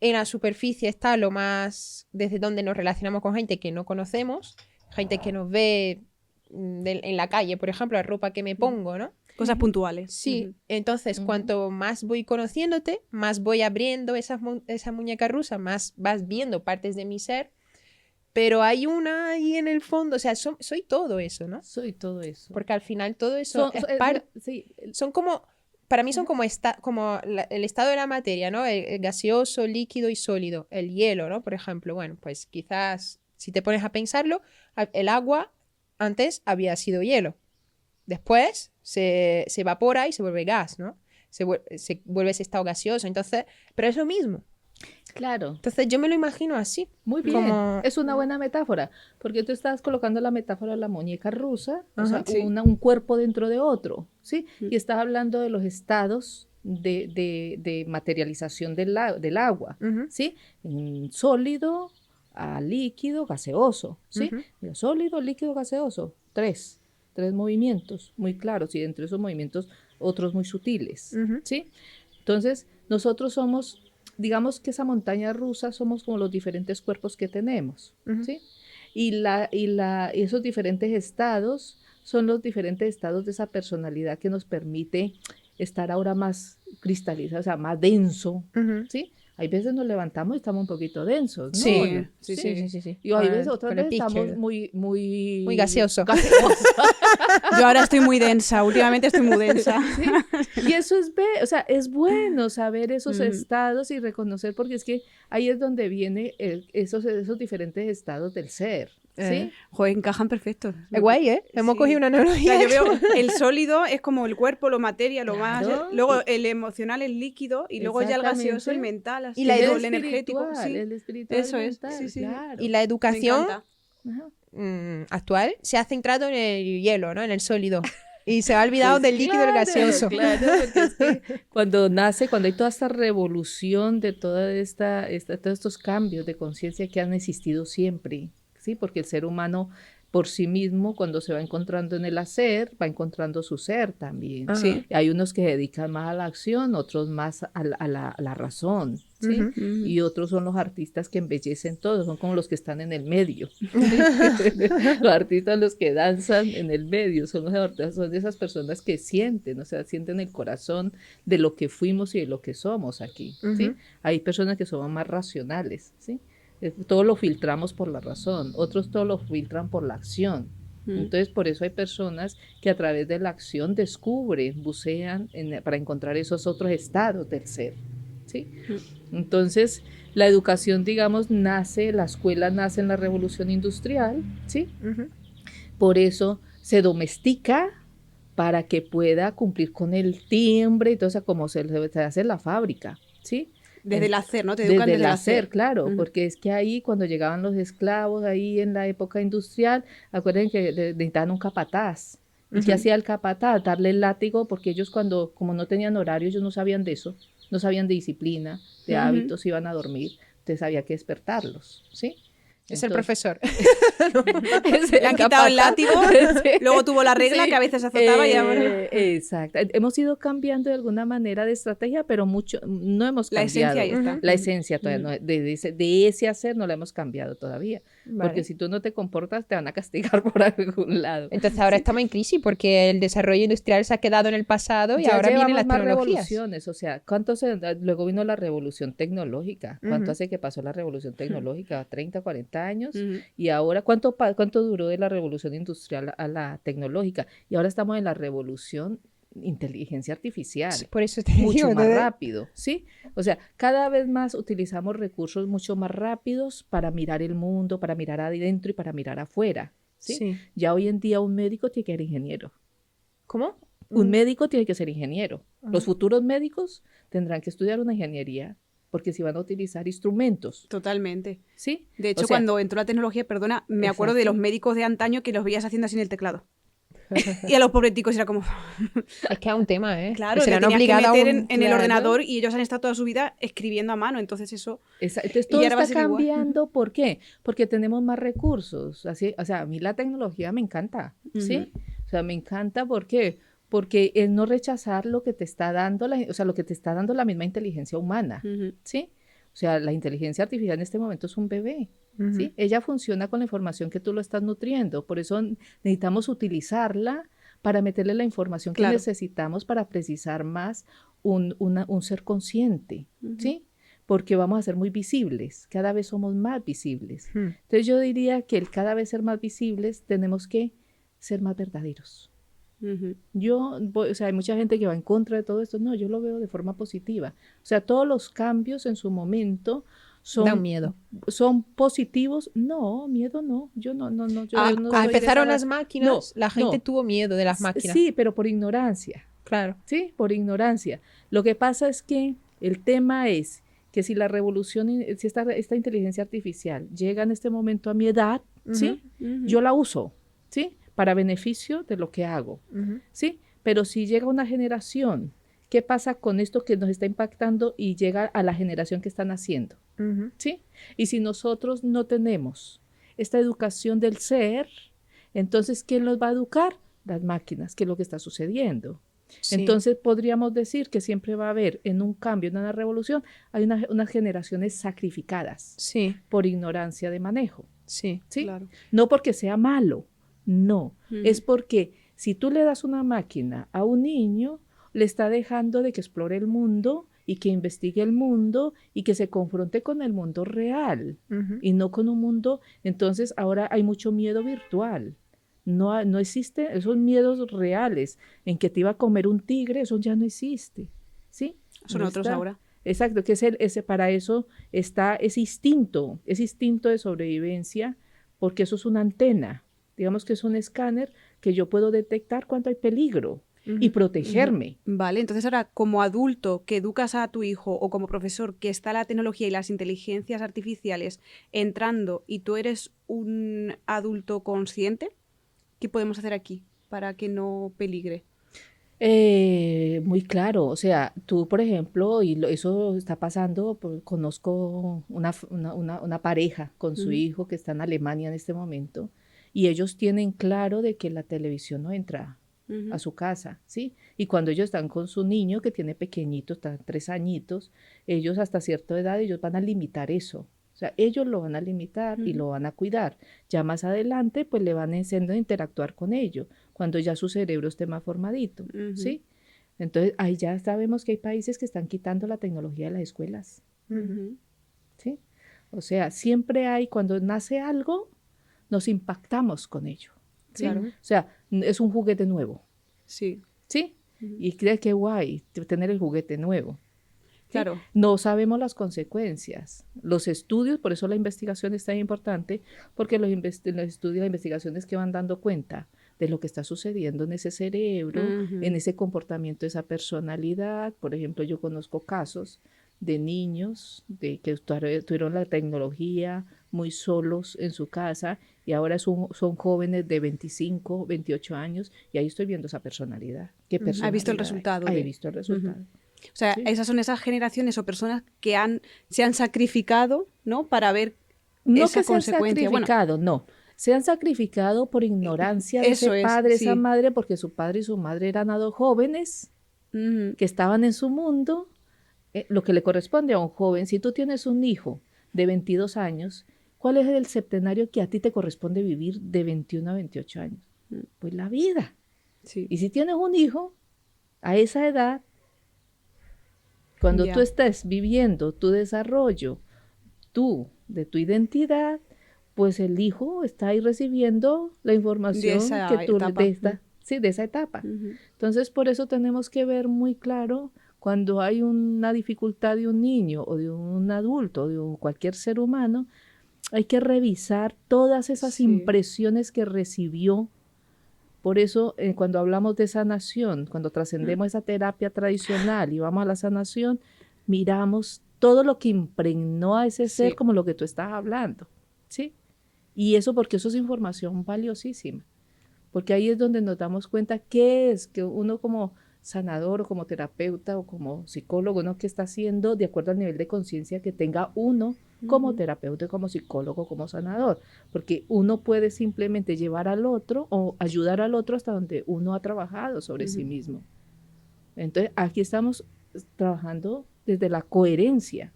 En la superficie está lo más desde donde nos relacionamos con gente que no conocemos, gente que nos ve en la calle, por ejemplo, la ropa que me pongo, ¿no? cosas puntuales. Sí, Ujú. entonces Ujú. cuanto más voy conociéndote, más voy abriendo esa muñeca rusa, más vas viendo partes de mi ser, pero hay una ahí en el fondo, o sea, soy todo eso, ¿no? Soy todo eso. Porque al final todo eso es Sí, son como, para mí son Ajá. como el estado de la materia, ¿no? El gaseoso, líquido y sólido, el hielo, ¿no? Por ejemplo, bueno, pues quizás si te pones a pensarlo, el agua antes había sido hielo. Después se evapora y se vuelve gas, ¿no? Se vuelve ese estado gaseoso. Entonces, pero es lo mismo. claro. Entonces yo me lo imagino así. Muy bien, Como... es una buena metáfora, porque tú estás colocando la metáfora de la muñeca rusa, o sea, Ajá. Sí. un cuerpo dentro de otro, ¿sí? Mm. Y estás hablando de los estados de materialización del agua, Ujú, ¿sí? Sólido a líquido, gaseoso, ¿sí? ujú, Mira, sólido, líquido, gaseoso, tres movimientos muy claros y entre esos movimientos otros muy sutiles, ujú. ¿sí? Entonces, nosotros somos, digamos que esa montaña rusa somos como los diferentes cuerpos que tenemos, Ujú. ¿sí? Y esos diferentes estados son los diferentes estados de esa personalidad que nos permite estar ahora más cristalizado, o sea, más denso, Ujú. ¿sí? Hay veces nos levantamos y estamos un poquito densos, ¿no? Sí. Y hay veces, Con otras el veces pie estamos izquierdo. muy gaseoso. Yo ahora estoy muy densa, últimamente estoy muy densa. Sí. Y eso o sea, es bueno saber esos estados y reconocer, porque es que ahí es donde vienen esos diferentes estados del ser, ¿sí? Joder, encajan perfectos. Es guay, ¿eh? Hemos cogido una O analogía. sea, yo veo el sólido es como el cuerpo, lo materia, lo más. Claro. Luego el emocional, el líquido, y luego ya el gaseoso, el Exactamente. mental, así, Y la el edu- energético. Sí. El espiritual, Eso es, mental, sí, sí. claro. Y la Me educación encanta. Ajá. actual se ha centrado en el hielo, ¿no? En el sólido. Y se ha olvidado Pues del líquido y del gaseoso. Claro, porque es que cuando hay toda esta revolución de todos estos cambios de conciencia que han existido siempre, ¿sí? Porque el ser humano por sí mismo, cuando se va encontrando en el hacer, va encontrando su ser también. Ajá. ¿Sí? Hay unos que se dedican más a la acción, otros más a la razón, ¿sí? Ujú. Y otros son los artistas que embellecen todo, son como los que están en el medio. Los artistas, los que danzan en el medio, son de esas personas que sienten, o sea, sienten el corazón de lo que fuimos y de lo que somos aquí, ¿sí? Ujú. Hay personas que son más racionales, ¿sí? Todo lo filtramos por la razón, otros todo lo filtran por la acción. Entonces, por eso hay personas que a través de la acción descubren, bucean para encontrar esos otros estados del ser, ¿sí? Entonces, la educación, digamos, la escuela nace en la revolución industrial, ¿sí? Ujú. Por eso se domestica para que pueda cumplir con el timbre y todo eso, como se hace en la fábrica, ¿sí? Desde el hacer, ¿no? Te educan Desde desde el el hacer, hacer. claro, Ujú. porque es que ahí cuando llegaban los esclavos, ahí en la época industrial, acuérdense que necesitaban un capataz. ¿Y qué Ujú. hacía el capataz? Darle el látigo, porque ellos como no tenían horario, ellos no sabían de eso, no sabían de disciplina, de Ujú. hábitos, iban a dormir, entonces había que despertarlos, ¿sí? Es el Entonces, profesor. Le han quitado el látigo, luego tuvo la regla Sí, que a veces azotaba y ahora... exacto. Hemos ido cambiando de alguna manera de estrategia, pero mucho no hemos La cambiado. esencia ahí está. La esencia todavía no, de ese hacer no la hemos cambiado todavía. Vale. Porque si tú no te comportas, te van a castigar por algún lado. Entonces ahora estamos en crisis porque el desarrollo industrial se ha quedado en el pasado y Ya ahora vienen llevamos las más tecnologías. revoluciones, o sea, luego vino la revolución tecnológica. ¿Cuánto Ujú. hace que pasó la revolución tecnológica? 30, 40 años. Ujú. Y ahora, ¿cuánto duró de la revolución industrial a la tecnológica? Y ahora estamos en la revolución inteligencia artificial. Sí, por eso te Mucho digo, más entonces- rápido, ¿sí? O sea, cada vez más utilizamos recursos mucho más rápidos para mirar el mundo, para mirar adentro y para mirar afuera, ¿sí? Sí. Ya hoy en día un médico tiene que ser ingeniero. ¿Cómo? Un médico tiene que ser ingeniero. Los futuros médicos tendrán que estudiar una ingeniería porque si van a utilizar instrumentos, Totalmente. ¿sí? De hecho, O sea, cuando entró la tecnología, perdona, me acuerdo de exacto. los médicos de antaño que los veías haciendo así en el teclado. Y a los pobres ticos era como, Es que es un tema, ¿eh? claro, Que se te le han tenías que obligado a meter un- en el claro. ordenador y ellos han estado toda su vida escribiendo a mano, entonces eso... Entonces Y todo ahora va a está ser igual. cambiando, ¿por qué? Porque tenemos más recursos, así, o sea, a mí la tecnología me encanta, ¿sí? O sea, me encanta, ¿por qué? Porque es no rechazar lo que te está dando, o sea, lo que te está dando la misma inteligencia humana, Ujú. ¿sí? O sea, la inteligencia artificial en este momento es un bebé, ¿sí? Ella funciona con la información que tú lo estás nutriendo, por eso necesitamos utilizarla para meterle la información que Claro. necesitamos para precisar más un ser consciente, ¿sí? Porque vamos a ser muy visibles, cada vez somos más visibles. Hmm. Entonces yo diría que el cada vez ser más visibles tenemos que ser más verdaderos. Ujú. O sea, hay mucha gente que va en contra de todo esto, no, yo lo veo de forma positiva. O sea, todos los cambios en su momento Dan miedo. son positivos. No, miedo no, yo no. Yo no soy de Empezaron esa las máquinas, No, la gente no. tuvo miedo de las máquinas. Sí, pero por ignorancia. Claro. Sí, por ignorancia. Lo que pasa es que el tema es que si la revolución, si esta inteligencia artificial llega en este momento a mi edad, ¿sí? Ujú. Yo la uso, ¿sí? Para beneficio de lo que hago, Ujú. ¿sí? Pero si llega una generación, ¿qué pasa con esto que nos está impactando y llega a la generación que están haciendo? Ujú. ¿Sí? Y si nosotros no tenemos esta educación del ser, entonces, ¿quién los va a educar? Las máquinas, que es lo que está sucediendo. Sí. Entonces, podríamos decir que siempre va a haber, en un cambio, en una revolución, hay unas generaciones sacrificadas Sí, por ignorancia de manejo, sí. ¿sí? Claro. No porque sea malo, no. Ujú. Es porque si tú le das una máquina a un niño, le está dejando de que explore el mundo y que investigue el mundo y que se confronte con el mundo real y no con un mundo. Entonces ahora hay mucho miedo virtual. No existe esos miedos reales en que te iba a comer un tigre, eso ya no existe, ¿sí? Son no otros está. ahora. Exacto, que para eso está ese instinto de sobrevivencia, porque eso es una antena, digamos que es un escáner que yo puedo detectar cuando hay peligro y protegerme. Vale, entonces ahora como adulto que educas a tu hijo o como profesor que está la tecnología y las inteligencias artificiales entrando y tú eres un adulto consciente, ¿qué podemos hacer aquí para que no peligre? Muy claro, o sea, tú, por ejemplo, eso está pasando, conozco una pareja con su hijo que está en Alemania en este momento, y ellos tienen claro de que la televisión no entra a su casa, ¿sí? Y cuando ellos están con su niño, que tiene pequeñito, está 3 añitos, ellos hasta cierta edad, ellos van a limitar eso. O sea, ellos lo van a limitar y lo van a cuidar. Ya más adelante, pues le van enseñando a interactuar con ellos, cuando ya su cerebro esté más formadito, ¿sí? Entonces, ahí ya sabemos que hay países que están quitando la tecnología de las escuelas, ¿sí? O sea, siempre hay, cuando nace algo, nos impactamos con ello, ¿sí? Claro. O sea, es un juguete nuevo, Sí. ¿sí? Y cree que guay tener el juguete nuevo. ¿Sí? Claro. No sabemos las consecuencias. Los estudios, por eso la investigación es tan importante, porque los estudios, las investigaciones que van dando cuenta de lo que está sucediendo en ese cerebro, en ese comportamiento, esa personalidad. Por ejemplo, yo conozco casos de niños que tuvieron la tecnología muy solos en su casa y ahora son jóvenes de 25, 28 años y ahí estoy viendo esa personalidad. ¿Qué personalidad? ¿Has visto el resultado? He visto el resultado. O sea, Sí. esas son esas generaciones o personas que se han sacrificado, ¿no? Para ver No esa que se han consecuencia. sacrificado, no. Se han sacrificado por ignorancia de eso ese es, padre, sí. esa madre, porque su padre y su madre eran dos jóvenes que estaban en su mundo, lo que le corresponde a un joven. Si tú tienes un hijo de 22 años, ¿cuál es el septenario que a ti te corresponde vivir de 21 a 28 años? Pues la vida. Sí. Y si tienes un hijo a esa edad, cuando Ya. tú estés viviendo tu desarrollo, de tu identidad, pues el hijo está ahí recibiendo la información esa que tú etapa. de esa etapa. Entonces, por eso tenemos que ver muy claro cuando hay una dificultad de un niño o de un adulto, de cualquier ser humano, hay que revisar todas esas Sí. impresiones que recibió. Por eso, cuando hablamos de sanación, cuando trascendemos esa terapia tradicional y vamos a la sanación, miramos todo lo que impregnó a ese ser, Sí. como lo que tú estás hablando, ¿sí? Y eso porque eso es información valiosísima, porque ahí es donde nos damos cuenta qué es que uno como sanador o como terapeuta o como psicólogo, ¿no? ¿Qué está haciendo de acuerdo al nivel de conciencia que tenga uno como terapeuta, como psicólogo, como sanador? Porque uno puede simplemente llevar al otro o ayudar al otro hasta donde uno ha trabajado sobre sí mismo. Entonces, aquí estamos trabajando desde la coherencia.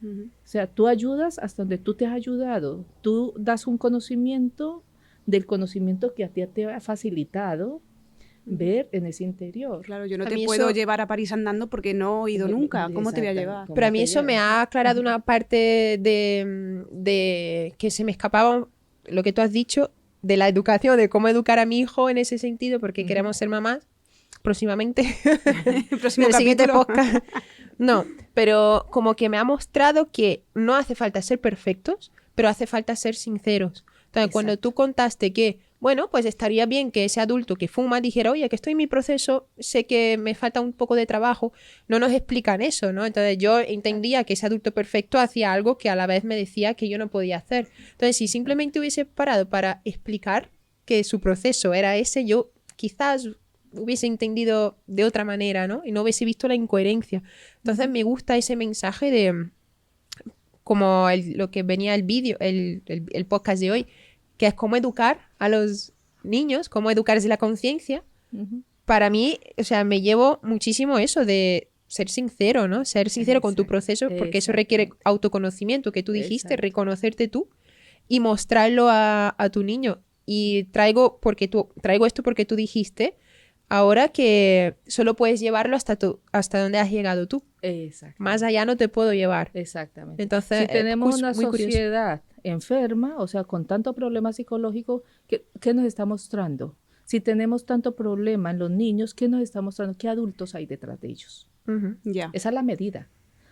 O sea, tú ayudas hasta donde tú te has ayudado. Tú das un conocimiento del conocimiento que a ti te ha facilitado ver en ese interior. Claro, yo no A te mí puedo eso- llevar a París andando porque no he ido nunca. ¿Cómo te voy a llevar? ¿Cómo Pero a mí te eso me llevas? ha aclarado una parte de que se me escapaba lo que tú has dicho de la educación, de cómo educar a mi hijo en ese sentido, porque queremos ser mamás próximamente. El próximo En el siguiente capítulo. podcast. No, pero como que me ha mostrado que no hace falta ser perfectos, pero hace falta ser sinceros. Entonces, cuando tú contaste que, bueno, pues estaría bien que ese adulto que fuma dijera, oye, que estoy en mi proceso, sé que me falta un poco de trabajo, no nos explican eso, ¿no? Entonces yo entendía que ese adulto perfecto hacía algo que a la vez me decía que yo no podía hacer. Entonces, si simplemente hubiese parado para explicar que su proceso era ese, yo quizás hubiese entendido de otra manera, ¿no? Y no hubiese visto la incoherencia. Entonces me gusta ese mensaje de como lo que venía el vídeo, el podcast de hoy, que es cómo educar a los niños, cómo educar desde la conciencia. Para mí, o sea, me llevo muchísimo eso de ser sincero, ¿no? Ser sincero con tu proceso, porque eso requiere autoconocimiento, que tú dijiste, reconocerte tú y mostrarlo a tu niño. Y traigo esto porque tú dijiste, ahora que solo puedes llevarlo hasta donde has llegado tú. Exacto. Más allá no te puedo llevar. Exactamente. Entonces, Si tenemos una muy curioso. sociedad enferma, o sea, con tanto problema psicológico, ¿qué nos está mostrando? Si tenemos tanto problema en los niños, ¿qué nos está mostrando? ¿Qué adultos hay detrás de ellos? Ujú. Ya. Esa es la medida.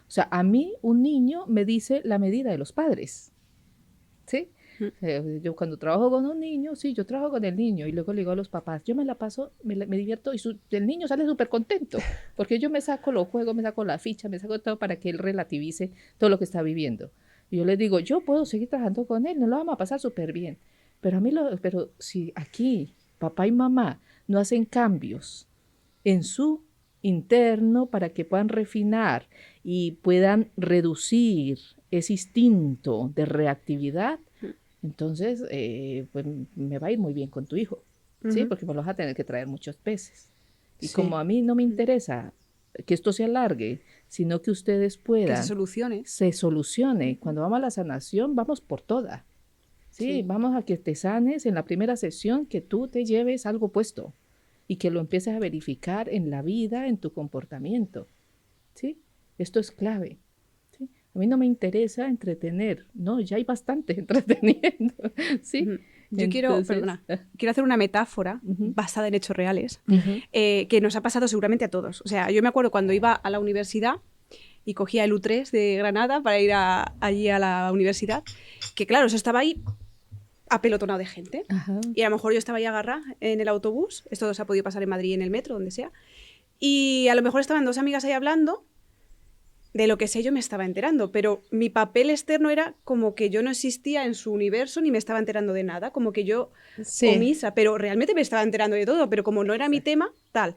O sea, a mí un niño me dice la medida de los padres. ¿Sí? Yo cuando trabajo con un niño, sí, yo trabajo con el niño y luego le digo a los papás, yo me la paso, me divierto y el niño sale súper contento porque yo me saco los juegos, me saco la ficha, me saco todo para que él relativice todo lo que está viviendo. Y yo les digo, yo puedo seguir trabajando con él, nos lo vamos a pasar súper bien. Pero pero si aquí papá y mamá no hacen cambios en su interno para que puedan refinar y puedan reducir ese instinto de reactividad, entonces pues me va a ir muy bien con tu hijo, ¿sí? Ujú. Porque me lo vas a tener que traer muchas veces. Y Sí. como a mí no me interesa que esto se alargue, sino que ustedes Que puedan, se solucione. se solucione. Cuando vamos a la sanación, vamos por toda. ¿Sí? Sí. Vamos a que te sanes en la primera sesión, que tú te lleves algo puesto y que lo empieces a verificar en la vida, en tu comportamiento. ¿Sí? Esto es clave. ¿Sí? A mí no me interesa entretener, no, ya hay bastante entreteniendo. ¿Sí? Ujú. Yo quiero hacer una metáfora Ujú. basada en hechos reales, Ujú. que nos ha pasado seguramente a todos. O sea, yo me acuerdo cuando iba a la universidad y cogía el U3 de Granada para ir allí a la universidad, que claro, eso estaba ahí apelotonado de gente. Ajá. Y a lo mejor yo estaba ahí agarrada en el autobús, esto se ha podido pasar en Madrid, en el metro, donde sea, y a lo mejor estaban dos amigas ahí hablando, de lo que sé yo me estaba enterando, pero mi papel externo era como que yo no existía en su universo ni me estaba enterando de nada, como que yo Sí. omisa, pero realmente me estaba enterando de todo, pero como no era mi tema, tal.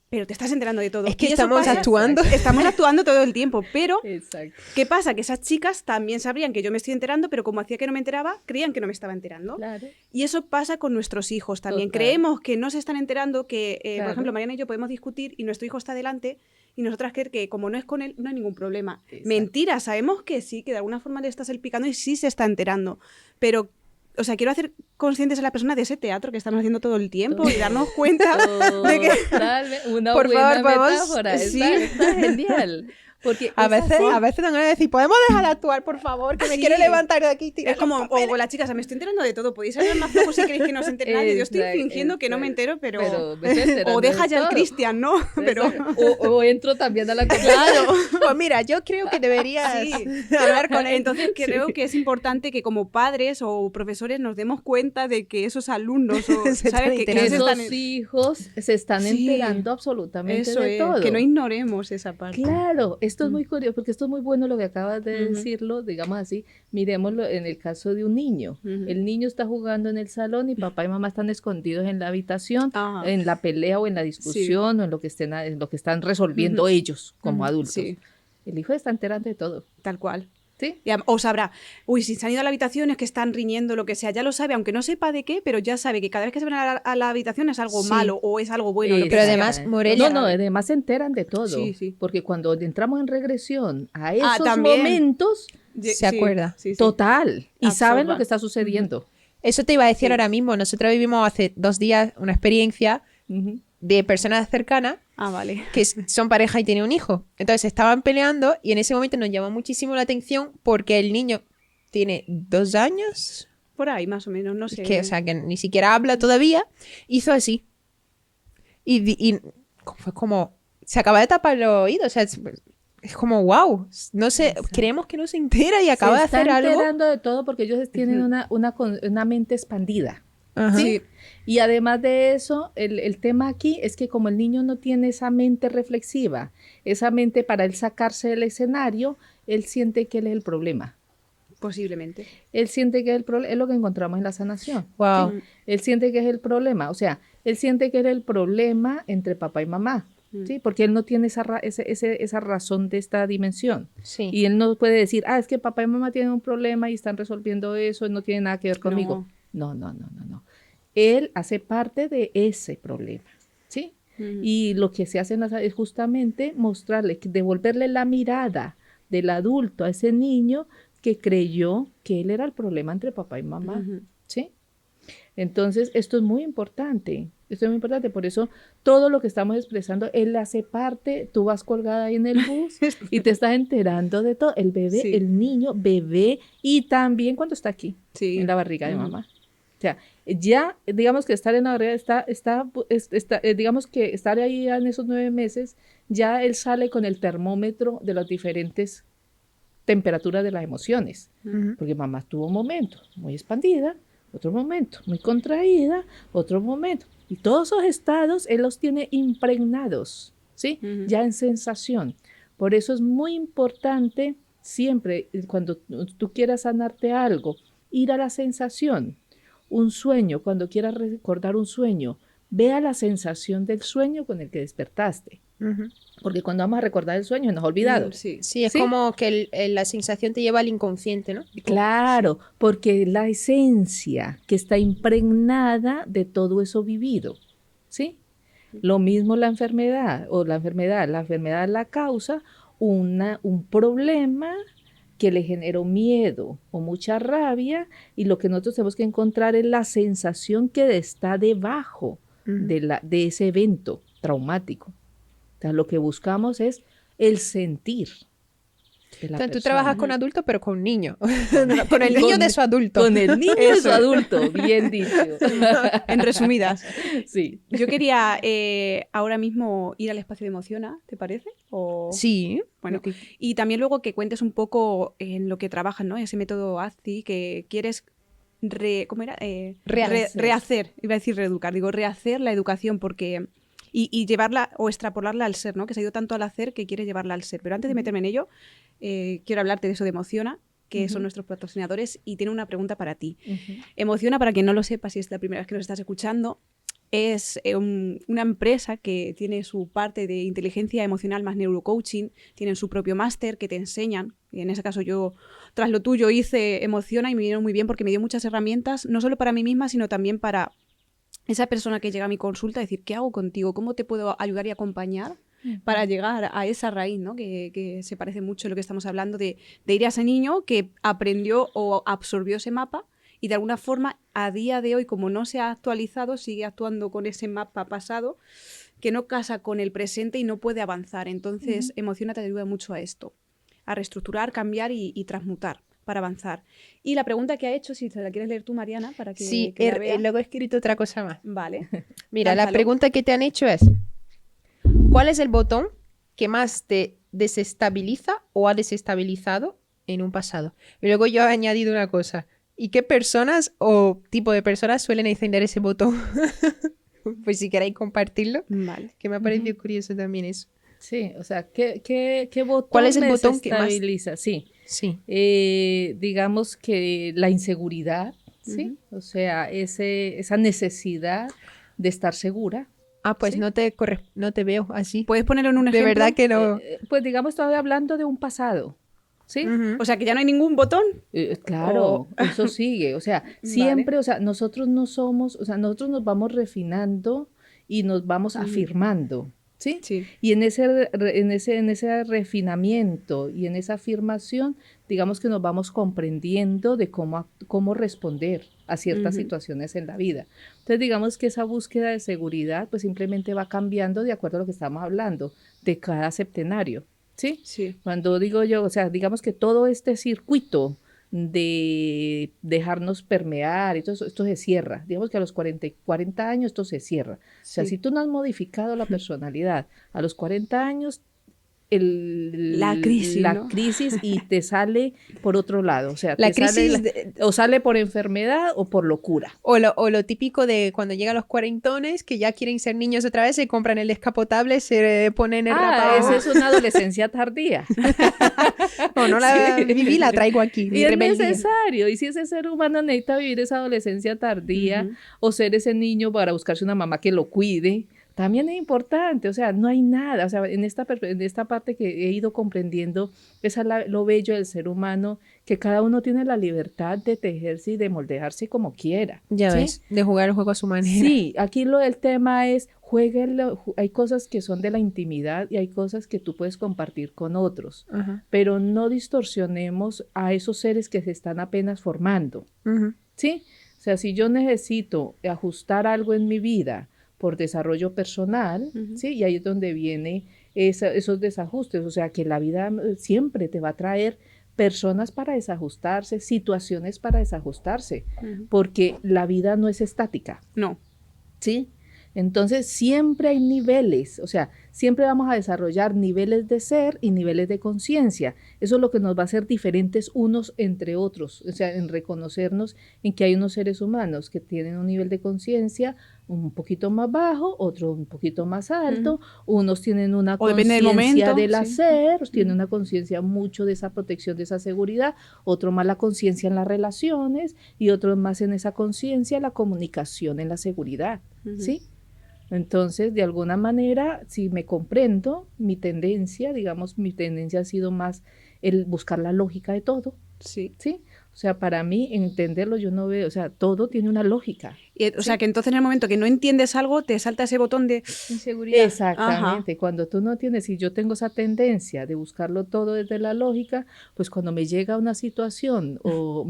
Pero te estás enterando de todo. Es que Y eso estamos pasa- actuando. Estamos actuando todo el tiempo, pero Exacto. ¿qué pasa? Que esas chicas también sabrían que yo me estoy enterando, pero como hacía que no me enteraba, creían que no me estaba enterando. Claro. Y eso pasa con nuestros hijos también. Total. Creemos que no se están enterando, que, Claro. por ejemplo, Mariana y yo podemos discutir y nuestro hijo está delante y nosotras creer que como no es con él, no hay ningún problema. Exacto. Mentira, sabemos que sí, que de alguna forma le estás salpicando y sí se está enterando. Pero, o sea, quiero hacer conscientes a la persona de ese teatro que estamos haciendo todo el tiempo y darnos cuenta de que... Totalmente. Una Por buena favor, podemos- metáfora. sí. Está genial. Porque A es veces así. dan ganas de decir, ¿podemos dejar de actuar, por favor? Que me Sí. quiero levantar de aquí y tirar Es como, los papeles". o las chicas, me estoy enterando de todo. Podéis hablar más flojos si queréis que no se entere nadie. Yo estoy Exacto, fingiendo que no me entero, pero me estoy enterando o deja de ya el todo. Cristian, ¿no? Pero O entro también a la conversación. Pues mira, yo creo que deberías Sí. hablar con él. entonces creo que es importante que como padres o profesores nos demos cuenta de que esos alumnos o, Se están ¿sabes? Que Que no se enterando. esos están hijos se están Sí. enterando absolutamente eso de es, todo. que no ignoremos esa parte. Claro, esto es muy curioso, porque esto es muy bueno lo que acabas de Ujú. decirlo, digamos así, miremoslo en el caso de un niño. Ujú. El niño está jugando en el salón y papá y mamá están escondidos en la habitación, Ajá. en la pelea o en la discusión o en lo que están resolviendo Ujú. ellos como Ujú. adultos. Sí, El hijo está enterando de todo, tal cual. ¿sí? O sabrá, uy, si se han ido a la habitación es que están riñendo, lo que sea, ya lo sabe, aunque no sepa de qué, pero ya sabe que cada vez que se van a la habitación es algo Sí. malo o es algo bueno. lo que Pero sea. además, Morelia- No, además se enteran de todo, Sí, sí. porque cuando entramos en regresión a esos también. momentos, Se acuerda. Sí, sí. total, y saben lo Absorban. que está sucediendo. Eso te iba a decir Sí. ahora mismo. Nosotros vivimos hace 2 días una experiencia Ujú. de personas cercanas Ah, vale. que son pareja y tienen un hijo. Entonces estaban peleando y en ese momento nos llamó muchísimo la atención porque el niño tiene 2 años, Por ahí, más o menos, no sé. que, o sea, que ni siquiera habla todavía, hizo así. Y fue como, se acaba de tapar los oídos, o sea, es como, wow, no sé, Exacto. creemos que no se entera y acaba de Se está hacer algo. enterando de todo porque ellos tienen una mente expandida. Ajá. ¿Sí? Y además de eso, el tema aquí es que como el niño no tiene esa mente reflexiva, esa mente para él sacarse del escenario, él siente que él es el problema. Posiblemente. Él siente que es lo que encontramos en la sanación. Wow. ¿sí? Él siente que es el problema, o sea, él siente que es el problema entre papá y mamá, ¿sí? Porque él no tiene esa razón de esta dimensión. Sí. Y él no puede decir, es que papá y mamá tienen un problema y están resolviendo eso, no tiene nada que ver conmigo. No. Él hace parte de ese problema, ¿sí? Y lo que se hace es justamente mostrarle, devolverle la mirada del adulto a ese niño que creyó que él era el problema entre papá y mamá, ¿sí? Entonces, esto es muy importante. Esto es muy importante, por eso todo lo que estamos expresando, él hace parte, tú vas colgada ahí en el bus y te estás enterando de todo, el bebé, Sí. el niño, bebé, y también cuando está aquí, Sí. en la barriga de mamá. O sea, ya, digamos que estar en la barriga digamos que estar ahí en esos 9 meses, ya él sale con el termómetro de las diferentes temperaturas de las emociones, porque mamá tuvo un momento muy expandida, otro momento muy contraída, otro momento, y todos esos estados él los tiene impregnados, ¿sí? Ya en sensación. Por eso es muy importante siempre, cuando tú quieras sanarte algo, ir a la sensación. Un sueño, cuando quieras recordar un sueño, vea la sensación del sueño con el que despertaste. Porque cuando vamos a recordar el sueño nos ha olvidado. Sí. Sí, es ¿Sí? como que la sensación te lleva al inconsciente, ¿no? Claro, porque la esencia que está impregnada de todo eso vivido, ¿sí? Lo mismo la enfermedad, la enfermedad la causa un problema que le generó miedo o mucha rabia, y lo que nosotros tenemos que encontrar es la sensación que está debajo de ese evento traumático. O sea, lo que buscamos es el sentir de la Entonces, tú persona. trabajas con adultos, pero con niños. Con el niño de su adulto. Con el niño de su adulto, bien dicho. En resumidas. Sí. Yo quería ahora mismo ir al espacio de Emociona, ¿te parece? Sí. Bueno, Lo que- y también luego que cuentes un poco en lo que trabajas, ¿no? Ese método AZTI que quieres ¿cómo era? Rehacer, iba a decir reeducar, digo rehacer la educación porque y llevarla o extrapolarla al ser, ¿no? Que se ha ido tanto al hacer que quiere llevarla al ser. Pero antes de meterme en ello, quiero hablarte de eso de Emociona, que son nuestros patrocinadores, y tiene una pregunta para ti. Emociona, para quien no lo sepa, si es la primera vez que nos estás escuchando, es una empresa que tiene su parte de inteligencia emocional más neurocoaching, tienen su propio máster que te enseñan, y en ese caso yo, tras lo tuyo, hice Emociona y me vinieron muy bien porque me dio muchas herramientas, no solo para mí misma, sino también para esa persona que llega a mi consulta, decir, ¿qué hago contigo? ¿Cómo te puedo ayudar y acompañar para llegar a esa raíz, ¿no? Que se parece mucho a lo que estamos hablando de ir a ese niño que aprendió o absorbió ese mapa y de alguna forma a día de hoy, como no se ha actualizado, sigue actuando con ese mapa pasado que no casa con el presente y no puede avanzar. Entonces, Emociona te ayuda mucho a esto, a reestructurar, cambiar y transmutar para avanzar. Y la pregunta que ha hecho, si te la quieres leer tú, Mariana, para que, Sí, que la vea. luego he escrito otra cosa más. Vale. Mira, la Lánzalo. pregunta que te han hecho es, ¿cuál es el botón que más te desestabiliza o ha desestabilizado en un pasado? Y luego yo he añadido una cosa. ¿Y qué personas o tipo de personas suelen encender ese botón? Pues si queréis compartirlo, Vale. que me ha parecido curioso también eso. Sí, o sea, ¿qué botón ¿Cuál es el me botón que más- desestabiliza? Sí, Sí. digamos que la inseguridad, ¿sí? O sea, esa necesidad de estar segura. Ah, pues Sí. no te veo así. ¿Puedes ponerlo en un De ejemplo? verdad que no. Pues digamos, estoy hablando de un pasado, ¿sí? Ujú. O sea, que ya no hay ningún botón. Claro, eso sigue, o sea, siempre, o sea, nosotros no somos, o sea, nosotros nos vamos refinando y nos vamos afirmando, ¿sí? Sí. Y en ese refinamiento y en esa afirmación, digamos que nos vamos comprendiendo de cómo responder a ciertas situaciones en la vida. Entonces, digamos que esa búsqueda de seguridad, pues simplemente va cambiando de acuerdo a lo que estamos hablando, de cada septenario, ¿sí? Sí. Cuando digo yo, o sea, digamos que todo este circuito de dejarnos permear y todo eso, esto se cierra. Digamos que a los 40 años esto se cierra. O sea, Sí. si tú no has modificado la personalidad, a los 40 años La crisis, ¿no? crisis y te sale por otro lado. O sea, La te sale crisis o sale por enfermedad o por locura. O lo típico de cuando llegan los cuarentones, que ya quieren ser niños otra vez, se compran el descapotable, se ponen el rapado. Esa es una adolescencia tardía. No la viví, la traigo aquí. Y Mi es rebeldía. necesario. Y si ese ser humano necesita vivir esa adolescencia tardía o ser ese niño para buscarse una mamá que lo cuide, también es importante. O sea, no hay nada. O sea, en esta parte que he ido comprendiendo, esa es lo bello del ser humano, que cada uno tiene la libertad de tejerse y de moldearse como quiera. Ya ¿sí? ves, de jugar el juego a su manera. Sí, aquí el tema es, hay cosas que son de la intimidad y hay cosas que tú puedes compartir con otros, Ajá. pero no distorsionemos a esos seres que se están apenas formando, Ujú. ¿sí? O sea, si yo necesito ajustar algo en mi vida por desarrollo personal, ¿sí? Y ahí es donde viene esos desajustes, o sea que la vida siempre te va a traer personas para desajustarse, situaciones para desajustarse, porque la vida no es estática. No. ¿Sí? Entonces siempre hay niveles, o sea, siempre vamos a desarrollar niveles de ser y niveles de conciencia. Eso es lo que nos va a hacer diferentes unos entre otros, o sea, en reconocernos en que hay unos seres humanos que tienen un nivel de conciencia un poquito más bajo, otro un poquito más alto, unos tienen una conciencia del hacer, tienen una conciencia mucho de esa protección, de esa seguridad, otro más la conciencia en las relaciones y otro más en esa conciencia, la comunicación en la seguridad, ¿sí? Entonces, de alguna manera, si me comprendo, mi tendencia ha sido más el buscar la lógica de todo. Sí. ¿Sí? O sea, para mí, entenderlo, yo no veo, o sea, todo tiene una lógica. O sea, que entonces en el momento que no entiendes algo, te salta ese botón de inseguridad. Exactamente. Ajá. Cuando tú no tienes, si yo tengo esa tendencia de buscarlo todo desde la lógica, pues cuando me llega una situación o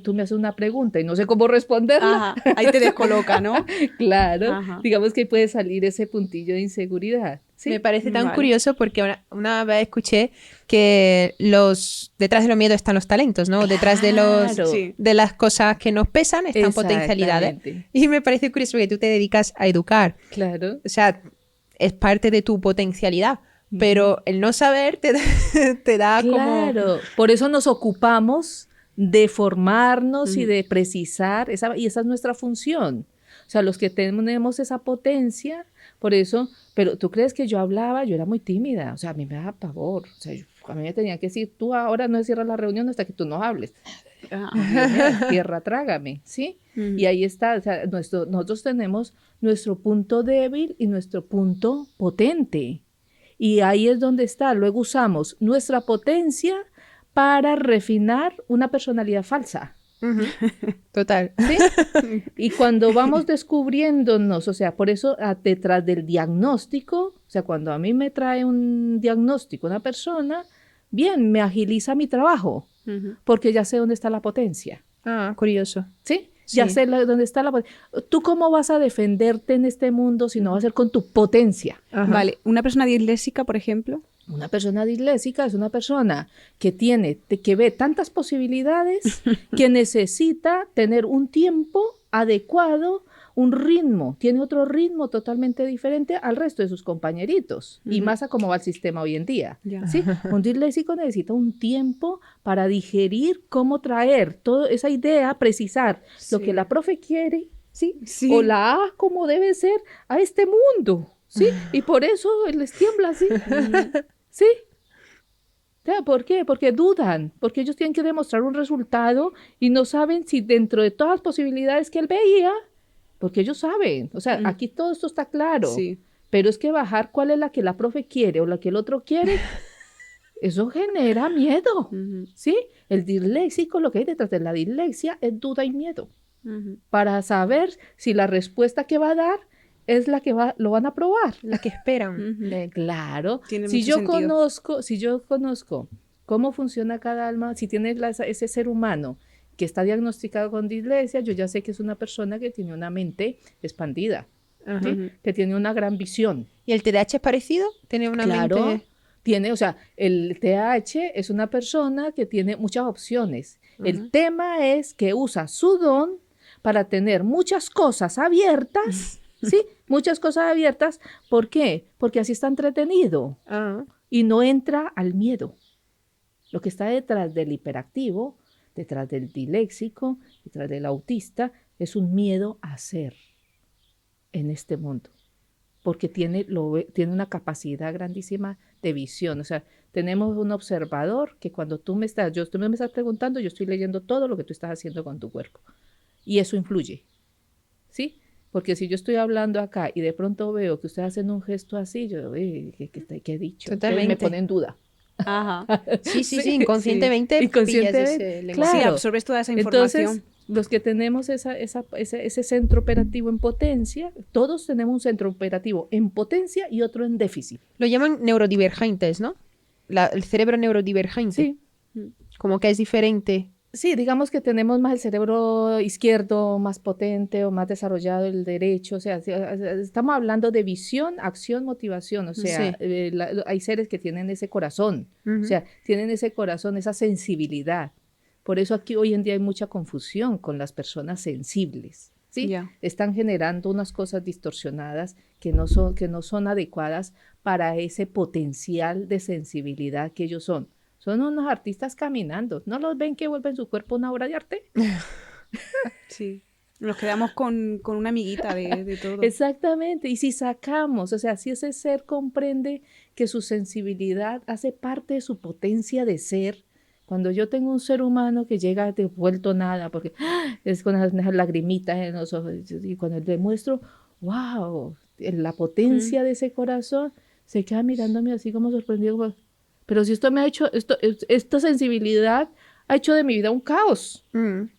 tú me haces una pregunta y no sé cómo responderla. Ajá. Ahí te descoloca, ¿no? Claro. Ajá. Digamos que ahí puede salir ese puntillo de inseguridad. ¿Sí? Me parece tan curioso porque una vez escuché que detrás de los miedos están los talentos, ¿no? Detrás de de las cosas que nos pesan están potencialidades. Y me parece curioso que tú te dedicas a educar. Claro. O sea, es parte de tu potencialidad. Pero el no saber te da como... Claro, por eso nos ocupamos de formarnos y de precisar, y esa es nuestra función. O sea, los que tenemos esa potencia, por eso, pero tú crees que yo era muy tímida, o sea, a mí me daba pavor, o sea, a mí me tenían que decir, tú ahora no cierras la reunión hasta que tú no hables. Tierra, trágame, ¿sí? Y ahí está, o sea, nosotros tenemos nuestro punto débil y nuestro punto potente. Y ahí es donde está, luego usamos nuestra potencia para refinar una personalidad falsa. Total. ¿Sí? Y cuando vamos descubriéndonos, o sea, por eso detrás del diagnóstico, o sea, cuando a mí me trae un diagnóstico una persona, bien, me agiliza mi trabajo, porque ya sé dónde está la potencia. Ah, curioso. ¿Sí? Ya sé dónde está la potencia. ¿Tú cómo vas a defenderte en este mundo si no va a ser con tu potencia? Ajá. Vale, una persona disléxica, por ejemplo. Una persona disléxica es una persona que ve tantas posibilidades que necesita tener un tiempo adecuado, un ritmo, tiene otro ritmo totalmente diferente al resto de sus compañeritos y más a cómo va el sistema hoy en día. ¿Sí? Un disléxico necesita un tiempo para digerir cómo traer toda esa idea, precisar lo que la profe quiere, ¿sí? O la A como debe ser a este mundo, ¿sí? Y por eso les tiembla así. ¿Sí? ¿Por qué? Porque dudan, porque ellos tienen que demostrar un resultado y no saben si dentro de todas las posibilidades que él veía, porque ellos saben, o sea, aquí todo esto está claro, pero es que bajar cuál es la que la profe quiere o la que el otro quiere, eso genera miedo, ¿sí? El disléxico, lo que hay detrás de la dislexia es duda y miedo, para saber si la respuesta que va a dar es la que lo van a probar. La que esperan. Claro. Si yo conozco cómo funciona cada alma, si tiene ese ser humano que está diagnosticado con dislexia, yo ya sé que es una persona que tiene una mente expandida, ¿sí? Que tiene una gran visión. ¿Y el TDAH es parecido? ¿Tiene una mente...? O sea, el TDAH es una persona que tiene muchas opciones. El tema es que usa su don para tener muchas cosas abiertas, ¿sí? Muchas cosas abiertas. ¿Por qué? Porque así está entretenido y no entra al miedo. Lo que está detrás del hiperactivo, detrás del disléxico, detrás del autista, es un miedo a ser en este mundo. Porque tiene una capacidad grandísima de visión. O sea, tenemos un observador que cuando tú me estás preguntando, yo estoy leyendo todo lo que tú estás haciendo con tu cuerpo. Y eso influye, ¿sí? Porque si yo estoy hablando acá y de pronto veo que usted haciendo un gesto así, yo, ¿qué he dicho? Totalmente. Me pone en duda. Ajá. Sí, inconscientemente. Inconscientemente, claro. Sí, absorbes toda esa información. Entonces, los que tenemos ese centro operativo en potencia, todos tenemos un centro operativo en potencia y otro en déficit. Lo llaman neurodivergentes, ¿no? El cerebro neurodivergente. Sí. Como que es diferente Sí, digamos que tenemos más el cerebro izquierdo más potente o más desarrollado el derecho, o sea, estamos hablando de visión, acción, motivación, o sea, Sí. hay seres que tienen ese corazón, o sea, tienen ese corazón, esa sensibilidad. Por eso aquí hoy en día hay mucha confusión con las personas sensibles, ¿sí? Ya. Están generando unas cosas distorsionadas que no son adecuadas para ese potencial de sensibilidad que ellos son. Son unos artistas caminando. ¿No los ven que vuelven su cuerpo una obra de arte? Sí. Nos quedamos con una amiguita de todo. Exactamente. Y si sacamos, o sea, si ese ser comprende que su sensibilidad hace parte de su potencia de ser, cuando yo tengo un ser humano que llega devuelto nada, porque es con esas lagrimitas en los ojos, y cuando le muestro, wow, la potencia de ese corazón, se queda mirándome así como sorprendido, como, pero si esto me ha hecho, esta sensibilidad ha hecho de mi vida un caos.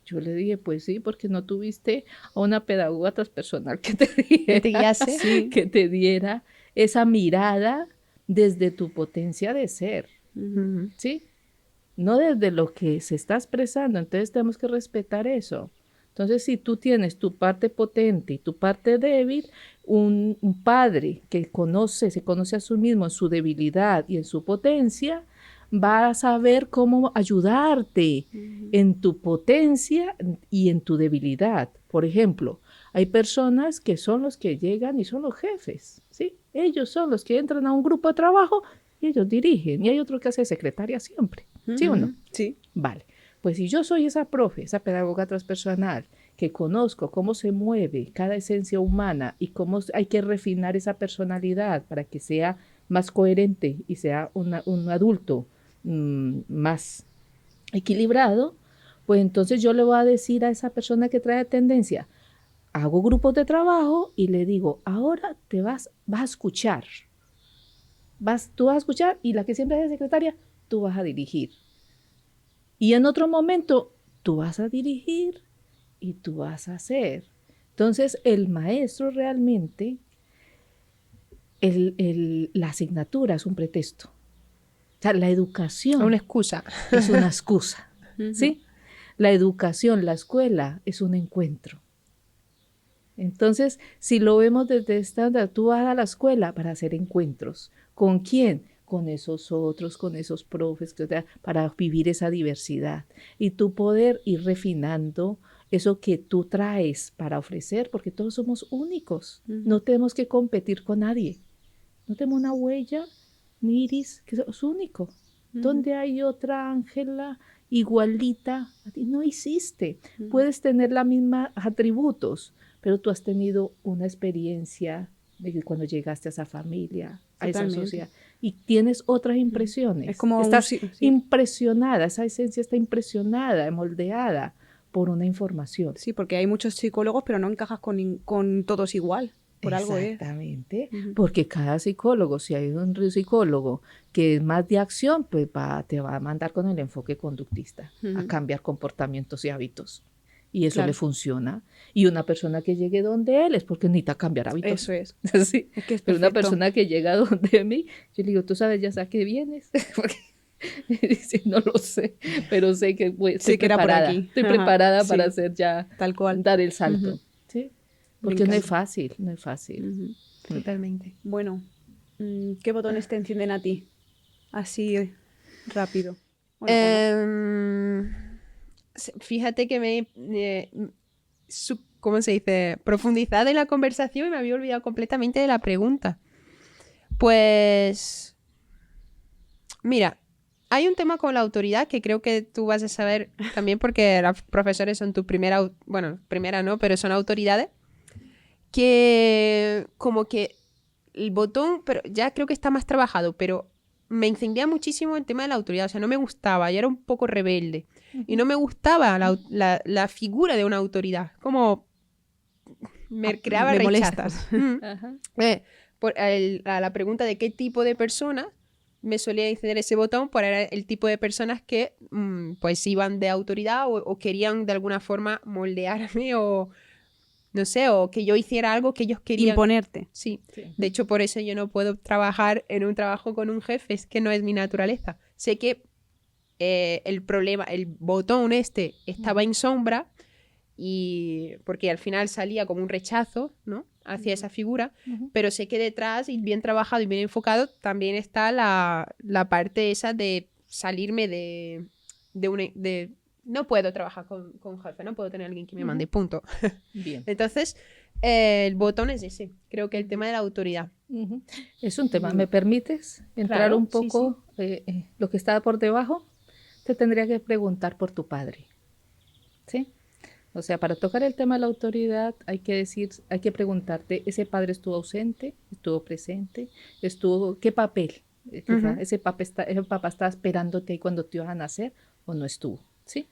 Yo le dije, pues sí, porque no tuviste a una pedagoga transpersonal que te ¿Que te diera, guiase? sí, que te diera esa mirada desde tu potencia de ser, ¿sí? No desde lo que se está expresando. Entonces tenemos que respetar eso. Entonces, si tú tienes tu parte potente y tu parte débil, un padre que se conoce a sí mismo en su debilidad y en su potencia, va a saber cómo ayudarte en tu potencia y en tu debilidad. Por ejemplo, hay personas que son los que llegan y son los jefes, ¿sí? Ellos son los que entran a un grupo de trabajo y ellos dirigen. Y hay otro que hace secretaria siempre, ¿sí o no? Sí. Vale. Pues si yo soy esa profe, esa pedagoga transpersonal, que conozco cómo se mueve cada esencia humana y cómo hay que refinar esa personalidad para que sea más coherente y sea un adulto más equilibrado, pues entonces yo le voy a decir a esa persona que trae tendencia, hago grupos de trabajo y le digo, ahora vas a escuchar. Tú vas a escuchar y la que siempre es secretaria, tú vas a dirigir. Y en otro momento, tú vas a dirigir y tú vas a hacer. Entonces, el maestro realmente, la asignatura es un pretexto. O sea, la educación Una excusa. es una excusa, ¿sí? La educación, la escuela es un encuentro. Entonces, si lo vemos desde esta, tú vas a la escuela para hacer encuentros. ¿Con quién? Con esos otros, con esos profes, para vivir esa diversidad. Y tú poder ir refinando eso que tú traes para ofrecer, porque todos somos únicos. No tenemos que competir con nadie. No tenemos una huella, ni iris, que es único. ¿Dónde hay otra Ángela igualita? A ti no existe. Puedes tener los mismos atributos, pero tú has tenido una experiencia de cuando llegaste a esa familia, a esa sociedad, y tienes otras impresiones. Es como estás impresionada, esa esencia está impresionada, moldeada por una información. Sí, porque hay muchos psicólogos, pero no encajas con todos igual. Por algo es. Exactamente, porque cada psicólogo, si hay un psicólogo que es más de acción, pues te va a mandar con el enfoque conductista, a cambiar comportamientos y hábitos. Y eso le funciona. Y una persona que llegue donde él es porque necesita cambiar hábitos. Eso es. Sí. Es que es Pero una persona que llega donde mí, yo le digo, ¿tú sabes ya a qué vienes? Dice, no lo sé, pero sé que estoy preparada. Estoy preparada para hacer ya, tal cual, dar el salto. ¿Sí? Porque no es fácil, no es fácil. Totalmente. Bueno, ¿qué botones te encienden a ti? Así rápido. Fíjate que ¿cómo se dice? Profundizada en la conversación y me había olvidado completamente de la pregunta. Pues, mira, hay un tema con la autoridad que creo que tú vas a saber también porque los profesores son tu primera no, pero son autoridades. Que como que el botón, pero ya creo que está más trabajado, pero me encendía muchísimo el tema de la autoridad, o sea, no me gustaba, yo era un poco rebelde y no me gustaba la figura de una autoridad, como me creaba me rechazo. Molestas. A la pregunta de qué tipo de personas me solía encender ese botón, pues era el tipo de personas que pues iban de autoridad o querían de alguna forma moldearme o no sé, o que yo hiciera algo que ellos querían. Imponerte. Sí. De hecho, por eso yo no puedo trabajar en un trabajo con un jefe, es que no es mi naturaleza. Sé que el problema, el botón estaba en sombra y porque al final salía como un rechazo, ¿no? Hacia esa figura, pero sé que detrás, y bien trabajado y bien enfocado, también está la parte esa de salirme de no puedo trabajar con jefe, no puedo tener a alguien que me mande, punto. Bien. Entonces, el botón es ese. Creo que el tema de la autoridad. Es un tema. ¿Me permites entrar Claro, un sí, poco lo que está por debajo? Te tendría que preguntar por tu padre. ¿Sí? O sea, para tocar el tema de la autoridad hay que preguntarte, ¿ese padre estuvo ausente? ¿Estuvo presente? ¿Qué papel? Quizá ese papá estaba esperándote ahí cuando te ibas a nacer o no estuvo, ¿sí?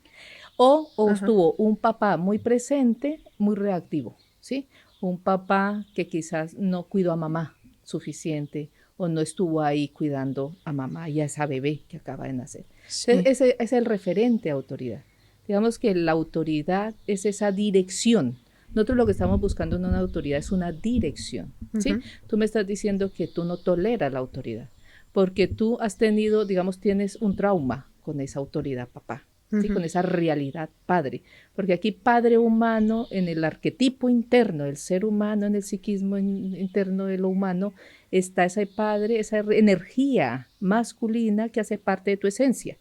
O estuvo un papá muy presente, muy reactivo, ¿sí? Un papá que quizás no cuidó a mamá suficiente o no estuvo ahí cuidando a mamá y a esa bebé que acaba de nacer. Sí. Entonces, ese es el referente a autoridad. Digamos que la autoridad es esa dirección. Nosotros lo que estamos buscando en una autoridad es una dirección, ¿sí? Tú me estás diciendo que tú no toleras la autoridad, porque tú has tenido, digamos, tienes un trauma con esa autoridad, papá, ¿sí? Con esa realidad, padre. Porque aquí padre humano, en el arquetipo interno del ser humano, en el psiquismo interno de lo humano, está ese padre, esa energía masculina que hace parte de tu esencia,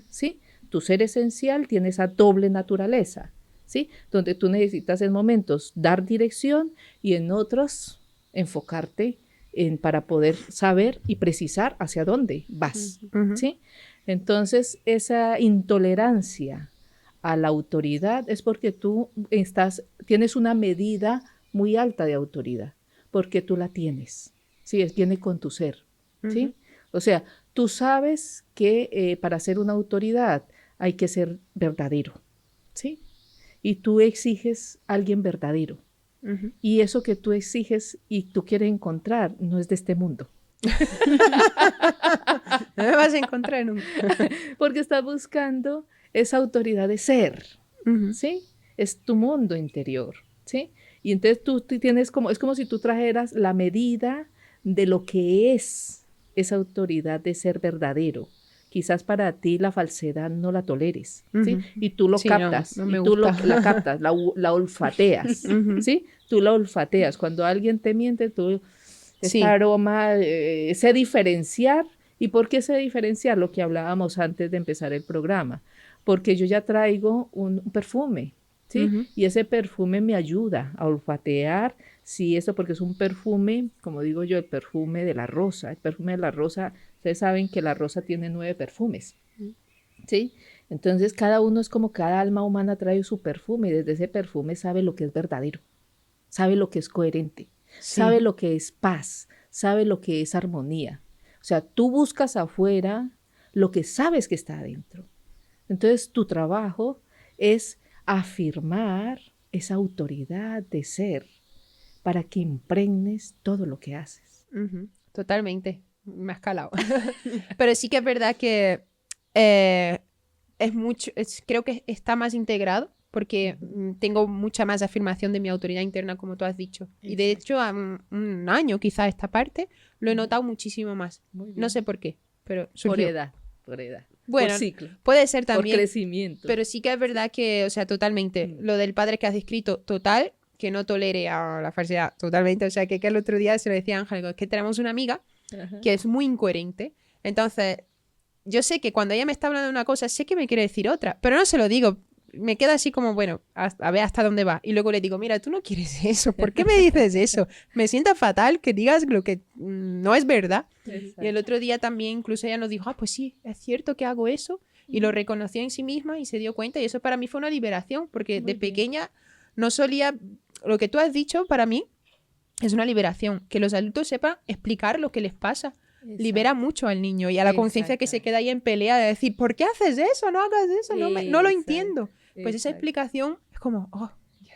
¿sí? Tu ser esencial tiene esa doble naturaleza, ¿sí? Donde tú necesitas en momentos dar dirección y en otros enfocarte para poder saber y precisar hacia dónde vas, ¿sí? Entonces, esa intolerancia a la autoridad es porque tú tienes una medida muy alta de autoridad, porque tú la tienes, ¿sí? Viene con tu ser, ¿sí? O sea, tú sabes que para ser una autoridad hay que ser verdadero, ¿sí? Y tú exiges a alguien verdadero. Y eso que tú exiges y tú quieres encontrar no es de este mundo. No me vas a encontrar nunca. Porque estás buscando esa autoridad de ser, ¿sí? Es tu mundo interior, ¿sí? Y entonces tú tienes es como si tú trajeras la medida de lo que es esa autoridad de ser verdadero. Quizás para ti la falsedad no la toleres, ¿sí? Y tú lo captas, no me y tú gusta. la captas, la olfateas, ¿sí? Tú la olfateas. Cuando alguien te miente, tú esta aroma, sé diferenciar. ¿Y por qué sé diferenciar? Lo que hablábamos antes de empezar el programa. Porque yo ya traigo un perfume, ¿sí? Y ese perfume me ayuda a olfatear, sí, eso porque es un perfume, como digo yo, el perfume de la rosa. El perfume de la rosa, ustedes saben que la rosa tiene 9 perfumes, ¿sí? Entonces cada uno es como cada alma humana trae su perfume y desde ese perfume sabe lo que es verdadero, sabe lo que es coherente, sabe lo que es paz, sabe lo que es armonía. O sea, tú buscas afuera lo que sabes que está adentro. Entonces, tu trabajo es afirmar esa autoridad de ser para que impregnes todo lo que haces. Totalmente. Me has calado. Pero sí que es verdad que es mucho, creo que está más integrado porque tengo mucha más afirmación de mi autoridad interna, como tú has dicho. Exacto. Y de hecho, a un año quizás esta parte lo he notado muchísimo más. No sé por qué, pero surgió. Por edad. Bueno, por ciclo. Puede ser también. Por crecimiento. Pero sí que es verdad que, o sea, totalmente. Lo del padre que has descrito, total, que no tolere a la falsedad, totalmente. O sea, que el otro día se lo decía a Ángel, es que tenemos una amiga que es muy incoherente. Entonces, yo sé que cuando ella me está hablando de una cosa, sé que me quiere decir otra, pero no se lo digo. Me queda así como, bueno, a ver hasta dónde va. Y luego le digo, mira, tú no quieres eso. ¿Por qué me dices eso? Me sienta fatal que digas lo que no es verdad. Exacto. Y el otro día también incluso ella nos dijo, pues sí, es cierto que hago eso. Y lo reconoció en sí misma y se dio cuenta. Y eso para mí fue una liberación, porque de pequeña no solía... Lo que tú has dicho para mí es una liberación. Que los adultos sepan explicar lo que les pasa. Exacto. Libera mucho al niño y a la conciencia que se queda ahí en pelea de decir, ¿por qué haces eso? No hagas eso, no lo entiendo. Pues esa explicación es como,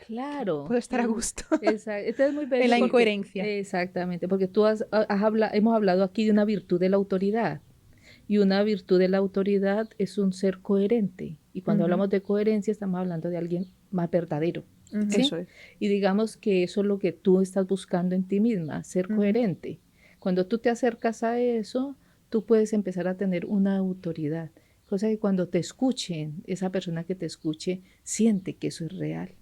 claro, puedo estar a gusto. Exacto. Esto es muy bello en la incoherencia. Exactamente, porque tú hemos hablado aquí de una virtud de la autoridad. Y una virtud de la autoridad es un ser coherente. Y cuando hablamos de coherencia estamos hablando de alguien más verdadero. ¿Sí? Eso es. Y digamos que eso es lo que tú estás buscando en ti misma, ser coherente. Cuando tú te acercas a eso, tú puedes empezar a tener una autoridad. cosa que cuando te escuchen, esa persona que te escuche siente que eso es real.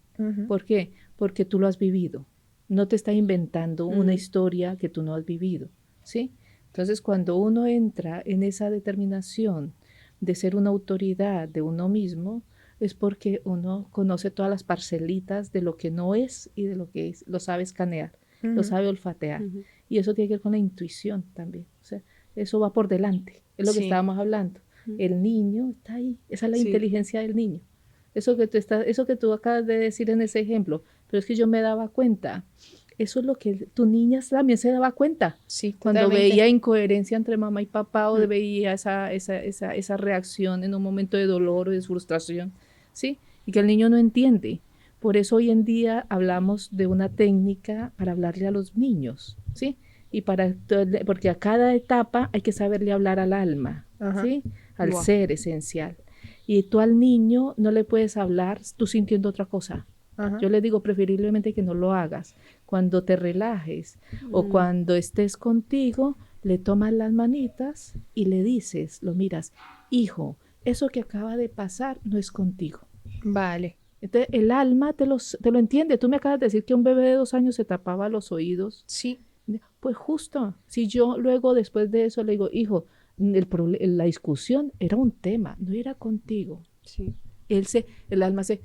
¿Por qué? Porque tú lo has vivido. No te está inventando una historia que tú no has vivido, ¿sí? Entonces, cuando uno entra en esa determinación de ser una autoridad de uno mismo, es porque uno conoce todas las parcelitas de lo que no es y de lo que es, lo sabe escanear, lo sabe olfatear. Y eso tiene que ver con la intuición también. O sea, eso va por delante, es lo que estábamos hablando. El niño está ahí, esa es la inteligencia del niño. Eso que tú acabas de decir en ese ejemplo, pero es que yo me daba cuenta. Eso es lo que tu niña también se daba cuenta. Sí, cuando totalmente. veía incoherencia entre mamá y papá o veía esa reacción en un momento de dolor o de frustración, ¿sí? Y que el niño no entiende. Por eso hoy en día hablamos de una técnica para hablarle a los niños, ¿sí? Y porque a cada etapa hay que saberle hablar al alma, ¿sí? Al ser esencial. Y tú al niño no le puedes hablar tú sintiendo otra cosa. Yo le digo preferiblemente que no lo hagas. Cuando te relajes o cuando estés contigo, le tomas las manitas y le dices, lo miras, hijo, eso que acaba de pasar no es contigo. Vale. Entonces el alma te lo entiende. Tú me acabas de decir que un bebé de 2 años se tapaba los oídos. Sí. Pues justo, si yo luego después de eso le digo, hijo, la discusión era un tema, no era contigo. Sí. El alma se...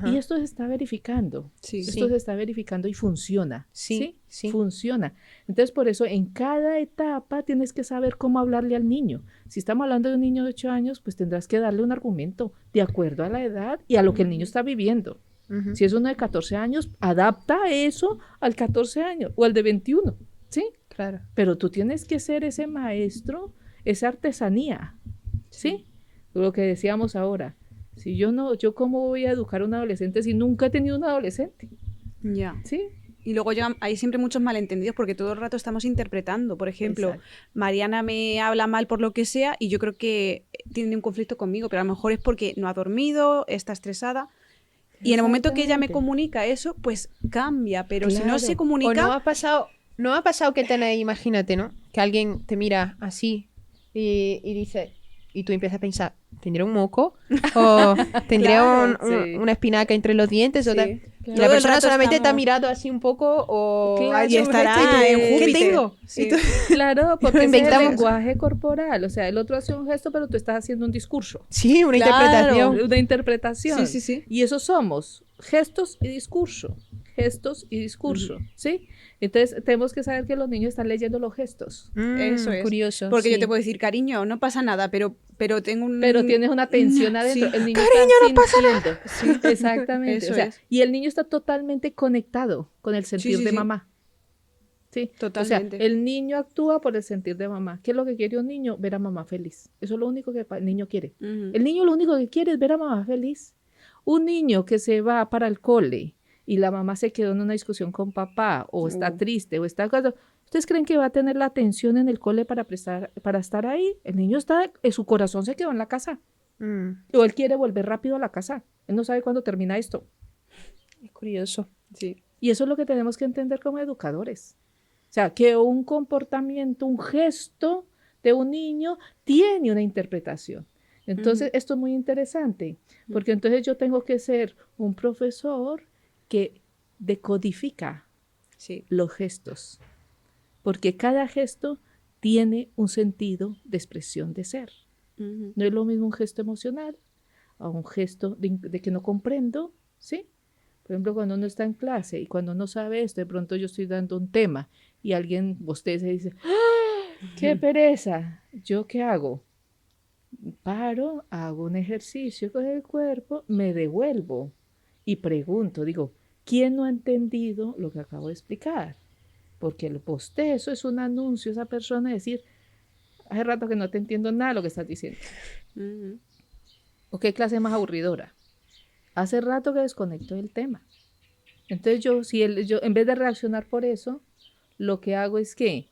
y esto se está verificando. Esto se está verificando y funciona. Sí. Funciona. Entonces, por eso, en cada etapa tienes que saber cómo hablarle al niño. Si estamos hablando de un niño de 8 años, pues tendrás que darle un argumento de acuerdo a la edad y a lo que el niño está viviendo. Si es uno de 14 años, adapta eso al 14 años o al de 21. ¿Sí? Claro. Pero tú tienes que ser ese maestro, esa artesanía. ¿Sí? Lo que decíamos ahora. Si yo cómo voy a educar a un adolescente si nunca he tenido un adolescente. Ya. ¿Sí? Y luego hay siempre muchos malentendidos porque todo el rato estamos interpretando. Por ejemplo, Exacto. Mariana me habla mal por lo que sea y yo creo que tiene un conflicto conmigo, pero a lo mejor es porque no ha dormido, está estresada. Y en el momento que ella me comunica eso, pues cambia. Pero si no se comunica... O no ha pasado que tenéis, imagínate, ¿no? Que alguien te mira así y dice... Y tú empiezas a pensar, ¿tendría un moco? ¿O tendría una espinaca entre los dientes? O tal. Y la persona solamente te ha mirado así un poco o... y estará en Júpiter. ¿Qué tengo? Sí. Claro, porque Inventamos. es el lenguaje corporal. O sea, el otro hace un gesto, pero tú estás haciendo un discurso. Sí, una interpretación. Una interpretación. Sí. Y eso somos, gestos y discurso. Gestos y discurso, ¿sí? Entonces, tenemos que saber que los niños están leyendo los gestos. Eso es. Curioso. Porque yo te puedo decir, cariño, no pasa nada, pero tengo un... Pero tienes una tensión adentro. Sí. El niño Cariño, está no pasa sintiendo. Sí, exactamente. Eso O sea, es. y el niño está totalmente conectado con el sentir Sí. de mamá. Sí, Totalmente. O sea, el niño actúa por el sentir de mamá. ¿Qué es lo que quiere un niño? Ver a mamá feliz. Eso es lo único que el niño quiere. El niño lo único que quiere es ver a mamá feliz. Un niño que se va para el cole y la mamá se quedó en una discusión con papá o está triste o está... ¿Ustedes creen que va a tener la atención en el cole para estar ahí? El niño está, su corazón se quedó en la casa. O él quiere volver rápido a la casa. Él no sabe cuándo termina esto. Es curioso. Sí. Y eso es lo que tenemos que entender como educadores. O sea, que un comportamiento, un gesto de un niño tiene una interpretación. Entonces, esto es muy interesante, porque entonces yo tengo que ser un profesor que decodifica los gestos, porque cada gesto tiene un sentido de expresión de ser. No es lo mismo un gesto emocional a un gesto de que no comprendo, ¿sí? Por ejemplo, cuando uno está en clase y cuando uno sabe esto, de pronto yo estoy dando un tema y alguien bosteza y dice, ¡ah! ¡Qué pereza! ¿Yo qué hago? Paro, hago un ejercicio con el cuerpo, me devuelvo y pregunto, digo, ¿quién no ha entendido lo que acabo de explicar? Porque el bostezo es un anuncio a esa persona de decir, hace rato que no te entiendo nada de lo que estás diciendo. ¿O qué clase más aburridora? Hace rato que desconecto del tema. Entonces yo en vez de reaccionar por eso, lo que hago es que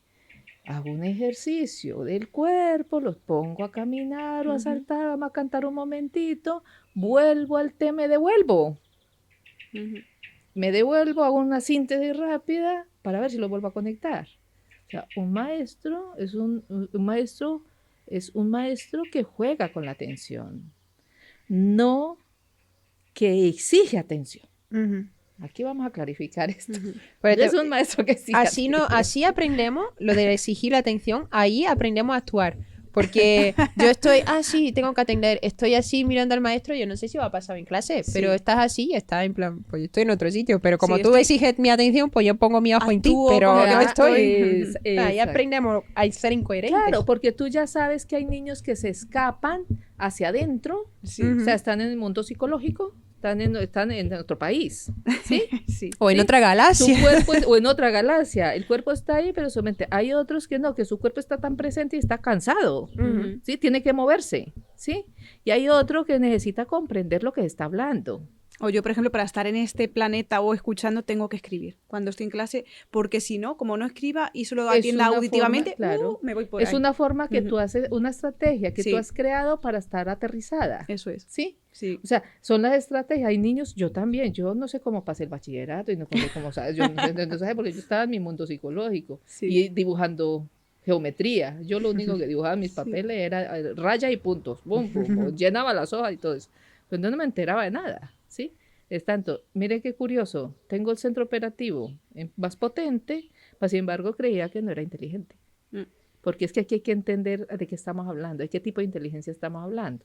hago un ejercicio del cuerpo, los pongo a caminar o a saltar, vamos a cantar un momentito, vuelvo al tema, me devuelvo. Me devuelvo, hago una síntesis rápida para ver si lo vuelvo a conectar. O sea, un maestro es un maestro es un maestro que juega con la atención, no que exige atención. Ujú. Aquí vamos a clarificar esto. Pues No es un maestro que exige así, no, atención. así aprendemos lo de exigir atención, ahí aprendemos a actuar. Porque yo estoy así, tengo que atender, estoy así mirando al maestro, yo no sé si va a pasar en clase, pero Sí. estás así, estás en plan, pues yo estoy en otro sitio, pero como Sí, tú exiges mi atención, pues yo pongo mi ojo en ti, Actúo pero como no que no estoy. Es- Ahí exacto. aprendemos a ser incoherentes. Claro, porque tú ya sabes que hay niños que se escapan hacia adentro, Sí. Ujú. o sea, están en el mundo psicológico, están en otro país, ¿sí? Sí. O en Sí. otra Su galaxia. cuerpo o en otra galaxia, el cuerpo está ahí, pero su mente. Hay otros que no, que su cuerpo está tan presente y está cansado, Ujú. ¿sí? Tiene que moverse, ¿sí? Y hay otro que necesita comprender lo que está hablando. O yo, por ejemplo, para estar en este planeta o escuchando, tengo que escribir cuando estoy en clase, porque si no, como no escriba y solo Es atienda una auditivamente, forma, claro. me voy por Es ahí. una forma que Ujú. tú haces, una estrategia que Sí. tú has creado para estar aterrizada, Eso es. ¿sí? Sí. O sea, son las estrategias. Hay niños, yo también, yo no sé cómo pasé el bachillerato y no sé cómo sabes, yo no sé porque yo estaba en mi mundo psicológico Sí. y dibujando geometría. Yo lo único que dibujaba en mis papeles era rayas y puntos, pum, pum, pum, llenaba las hojas y todo eso. Pero no me enteraba de nada, ¿sí? Es tanto, mire qué curioso, tengo el centro operativo más potente, mas sin embargo creía que no era inteligente. Mm. Porque es que aquí hay que entender de qué estamos hablando, de qué tipo de inteligencia estamos hablando.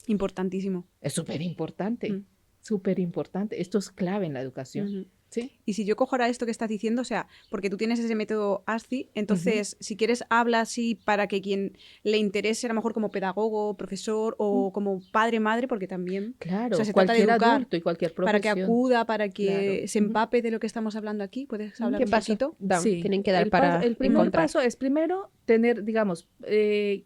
Importantísimo. Es súper importante, Mm. súper importante. Esto es clave en la educación, Ujú. ¿sí? Y si yo cojo ahora esto que estás diciendo, o sea, porque tú tienes ese método ASCII, entonces, si quieres, habla así para que quien le interese, a lo mejor como pedagogo, profesor o como padre, madre, porque también Claro, o sea, se trata de cualquier educar adulto y cualquier para que profesión. acuda, para que Claro. se empape de lo que estamos hablando aquí. ¿Puedes hablar ¿Qué un paso poquito? tienen que dar el para el primer encontrar? paso es primero tener, digamos,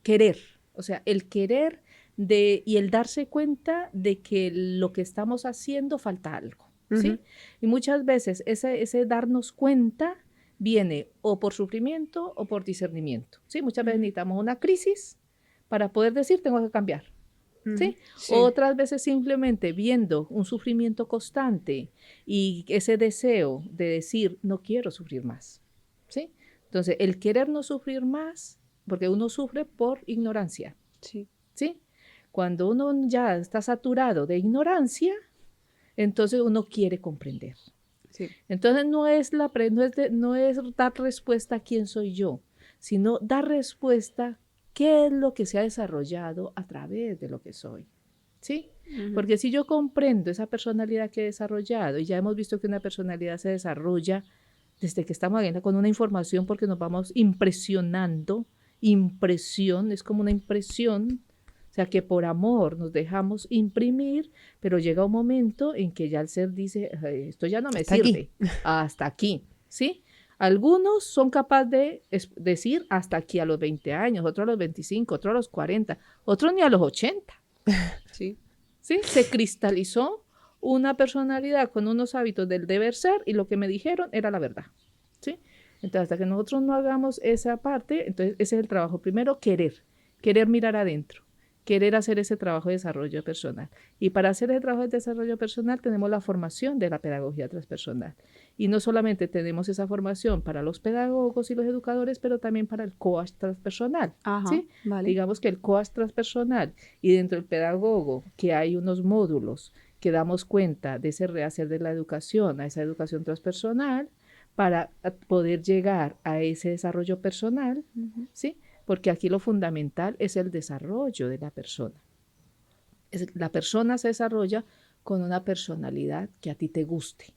querer, o sea, el querer y el darse cuenta de que lo que estamos haciendo falta algo, ¿sí? Ujú. Y muchas veces ese darnos cuenta viene o por sufrimiento o por discernimiento, ¿sí? Muchas veces necesitamos una crisis para poder decir tengo que cambiar, ¿sí? Sí. Otras veces simplemente viendo un sufrimiento constante y ese deseo de decir no quiero sufrir más, ¿sí? Entonces, el querer no sufrir más, porque uno sufre por ignorancia, Sí. ¿sí? Cuando uno ya está saturado de ignorancia, entonces uno quiere comprender. Sí. Entonces no es dar respuesta a quién soy yo, sino dar respuesta qué es lo que se ha desarrollado a través de lo que soy, ¿sí? Ujú. Porque si yo comprendo esa personalidad que he desarrollado, y ya hemos visto que una personalidad se desarrolla desde que estamos con una información porque nos vamos impresionando, impresión, es como una impresión, o sea que por amor nos dejamos imprimir, pero llega un momento en que ya el ser dice, esto ya no me Hasta sirve, hasta aquí, ¿sí? Algunos son capaces de decir hasta aquí a los 20 años, otros a los 25, otros a los 40, otros ni a los 80. Sí. ¿Sí? Se cristalizó una personalidad con unos hábitos del deber ser y lo que me dijeron era la verdad, ¿sí? Entonces, hasta que nosotros no hagamos esa parte, entonces ese es el trabajo. Primero, querer mirar adentro, querer hacer ese trabajo de desarrollo personal. Y para hacer el trabajo de desarrollo personal tenemos la formación de la pedagogía transpersonal. Y no solamente tenemos esa formación para los pedagogos y los educadores, pero también para el coach transpersonal, Ajá. ¿sí? Vale. Digamos que el coach transpersonal y dentro del pedagogo que hay unos módulos que damos cuenta de ese rehacer de la educación a esa educación transpersonal para poder llegar a ese desarrollo personal, Ujú. ¿sí? Porque aquí lo fundamental es el desarrollo de la persona. La persona se desarrolla con una personalidad que a ti te guste,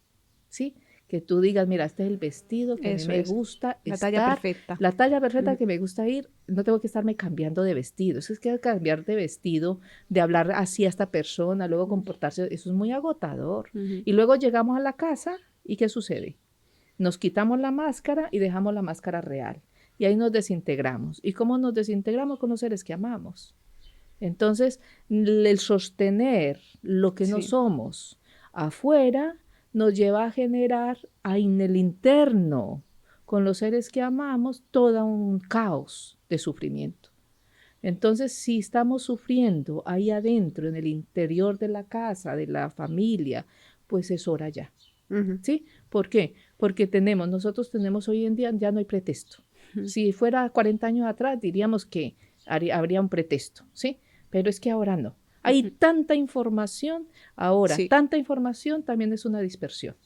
¿sí? Que tú digas, mira, este es el vestido que a mí Eso me es. gusta La talla estar, perfecta. la talla perfecta Ujú. que me gusta ir, no tengo que estarme cambiando de vestido. Eso es que cambiar de vestido, de hablar así a esta persona, luego comportarse, eso es muy agotador. Ujú. Y luego llegamos a la casa y ¿qué sucede? Nos quitamos la máscara y dejamos la máscara real. Y ahí nos desintegramos. ¿Y cómo nos desintegramos con los seres que amamos? Entonces, el sostener lo que no Sí. somos afuera nos lleva a generar en el interno, con los seres que amamos, todo un caos de sufrimiento. Entonces, si estamos sufriendo ahí adentro, en el interior de la casa, de la familia, pues es hora ya. Ujú. ¿Sí? ¿Por qué? Porque nosotros tenemos hoy en día, ya no hay pretexto. Si fuera 40 años atrás, diríamos que habría un pretexto, ¿sí? Pero es que ahora no. Hay tanta información ahora, tanta información también es una dispersión,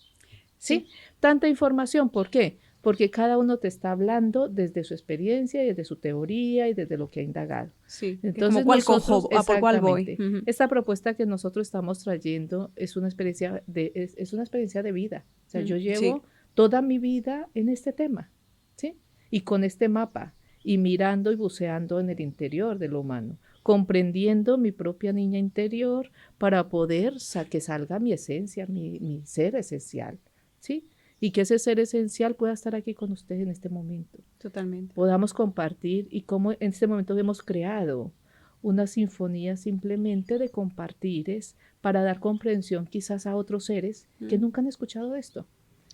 ¿sí? Tanta información, ¿por qué? Porque cada uno te está hablando desde su experiencia y desde su teoría y desde lo que ha indagado. Sí, entonces como cuál cojo, por cuál voy. Esta propuesta que nosotros estamos trayendo es una experiencia de vida. O sea, yo llevo toda mi vida en este tema, ¿sí? Y con este mapa, y mirando y buceando en el interior de lo humano, comprendiendo mi propia niña interior para poder que salga mi esencia, mi ser esencial, ¿sí? Y que ese ser esencial pueda estar aquí con ustedes en este momento. Totalmente. Podamos compartir y cómo en este momento hemos creado una sinfonía simplemente de compartires para dar comprensión quizás a otros seres que nunca han escuchado esto.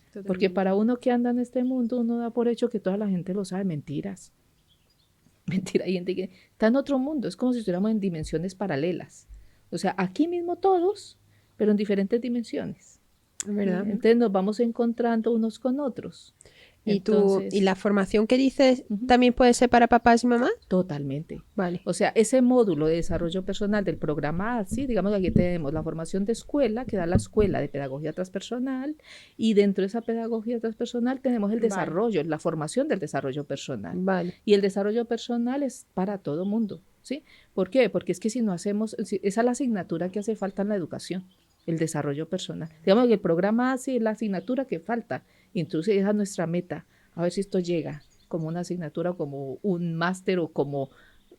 Totalmente. Porque para uno que anda en este mundo, uno da por hecho que toda la gente lo sabe. Mentiras. Mentira, hay gente que está en otro mundo. Es como si estuviéramos en dimensiones paralelas. O sea, aquí mismo todos, pero en diferentes dimensiones. ¿Verdad? Entonces nos vamos encontrando unos con otros. ¿Y la formación que dices también puede ser para papás y mamás? Totalmente. Vale. O sea, ese módulo de desarrollo personal del programa ATSI, digamos que aquí tenemos la formación de escuela, que da la Escuela de Pedagogía Transpersonal, y dentro de esa pedagogía transpersonal tenemos el desarrollo, la formación del desarrollo personal. Vale. Y el desarrollo personal es para todo mundo, ¿sí? ¿Por qué? Porque es que si no hacemos, esa es la asignatura que hace falta en la educación, el desarrollo personal. Digamos que el programa ATSI es la asignatura que falta. Entonces esa es nuestra meta, a ver si esto llega como una asignatura, como un máster o como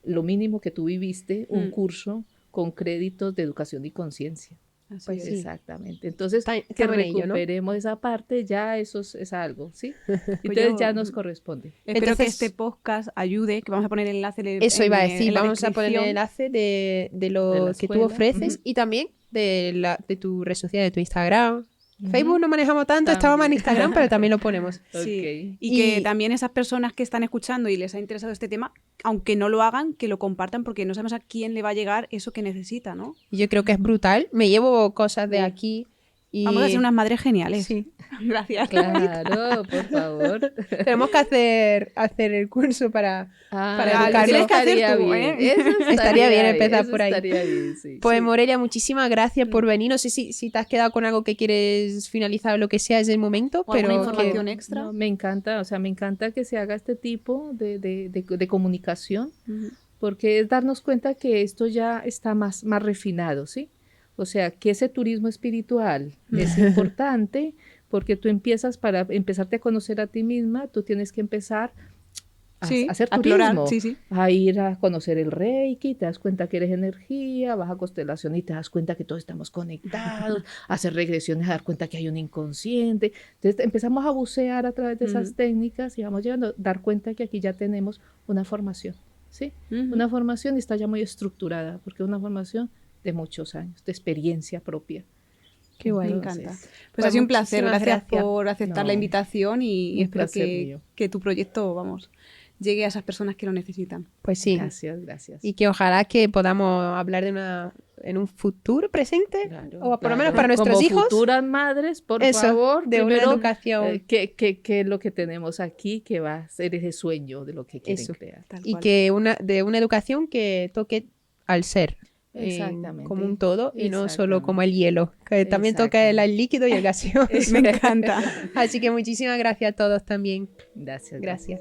lo mínimo que tú viviste, un curso con créditos de educación y conciencia. Pues sí. Exactamente. Entonces, está que recuperemos ello, ¿no? Esa parte, ya eso es algo, ¿sí? Entonces ya nos corresponde. Espero que este podcast ayude, que vamos a poner el enlace. Eso iba a decir, vamos a poner el enlace de lo que tú ofreces y también de tu red social, de tu Instagram. Facebook no manejamos tanto, estamos más en Instagram, pero también lo ponemos. Sí. Y que también esas personas que están escuchando y les ha interesado este tema, aunque no lo hagan, que lo compartan, porque no sabemos a quién le va a llegar eso que necesita, ¿no? Y yo creo que es brutal. Me llevo cosas de aquí. Y... Vamos a ser unas madres geniales. Sí. Gracias. Claro, por favor. Tenemos que hacer el curso para educarlo. Tienes que hacer tú, ¿eh? Estaría bien empezar por ahí. Estaría bien, sí. Pues Morelia, muchísimas gracias por venir. No sé si te has quedado con algo que quieres finalizar o lo que sea, es el momento. ¿O pero alguna información extra? No, me encanta, o sea, me encanta que se haga este tipo de comunicación, porque es darnos cuenta que esto ya está más refinado, ¿sí? O sea, que ese turismo espiritual es importante porque tú empiezas, para empezarte a conocer a ti misma, tú tienes que empezar a hacer turismo, a ir a conocer el Reiki, te das cuenta que eres energía, vas a constelación y te das cuenta que todos estamos conectados, a hacer regresiones, a dar cuenta que hay un inconsciente. Entonces empezamos a bucear a través de esas técnicas y vamos llegando a dar cuenta que aquí ya tenemos una formación, ¿sí? Una formación y está ya muy estructurada, porque es una formación de muchos años, de experiencia propia. Qué guay. Me encanta. Pues ha sido un placer. Gracias por aceptar la invitación y espero que tu proyecto, llegue a esas personas que lo necesitan. Pues sí. Gracias. Y que ojalá que podamos hablar en un futuro presente, o por lo menos para nuestros como hijos. Futuras madres, por favor, de primero, una educación. Que es lo que tenemos aquí, que va a ser ese sueño de lo que quieren crear. Y que de una educación que toque al ser. Exactamente. Como un todo y no solo como el hielo, que también toca el líquido y el gaseoso. Me encanta. Así que muchísimas gracias a todos también. Gracias.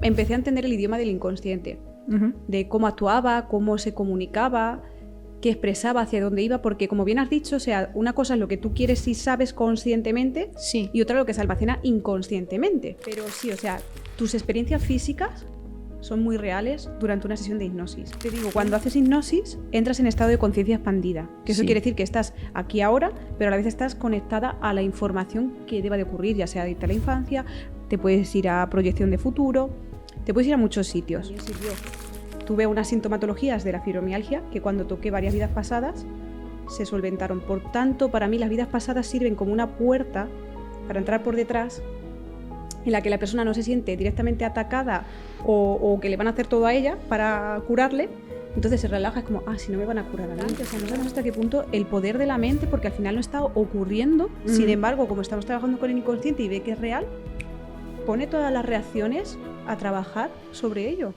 Empecé a entender el idioma del inconsciente, de cómo actuaba, cómo se comunicaba, qué expresaba, hacia dónde iba, porque como bien has dicho, o sea, una cosa es lo que tú quieres y sabes conscientemente, y otra lo que se almacena inconscientemente. Pero sí, o sea, tus experiencias físicas son muy reales durante una sesión de hipnosis. Te digo, cuando haces hipnosis, entras en estado de conciencia expandida, que eso quiere decir que estás aquí ahora, pero a la vez estás conectada a la información que deba de ocurrir, ya sea de la infancia, te puedes ir a proyección de futuro, te puedes ir a muchos sitios. Tuve unas sintomatologías de la fibromialgia que cuando toqué varias vidas pasadas se solventaron. Por tanto, para mí las vidas pasadas sirven como una puerta para entrar por detrás, en la que la persona no se siente directamente atacada o que le van a hacer todo a ella para curarle, entonces se relaja, es como, si no me van a curar a mí. O sea, no sabemos hasta qué punto el poder de la mente, porque al final no está ocurriendo, sin embargo, como estamos trabajando con el inconsciente y ve que es real, pone todas las reacciones a trabajar sobre ello.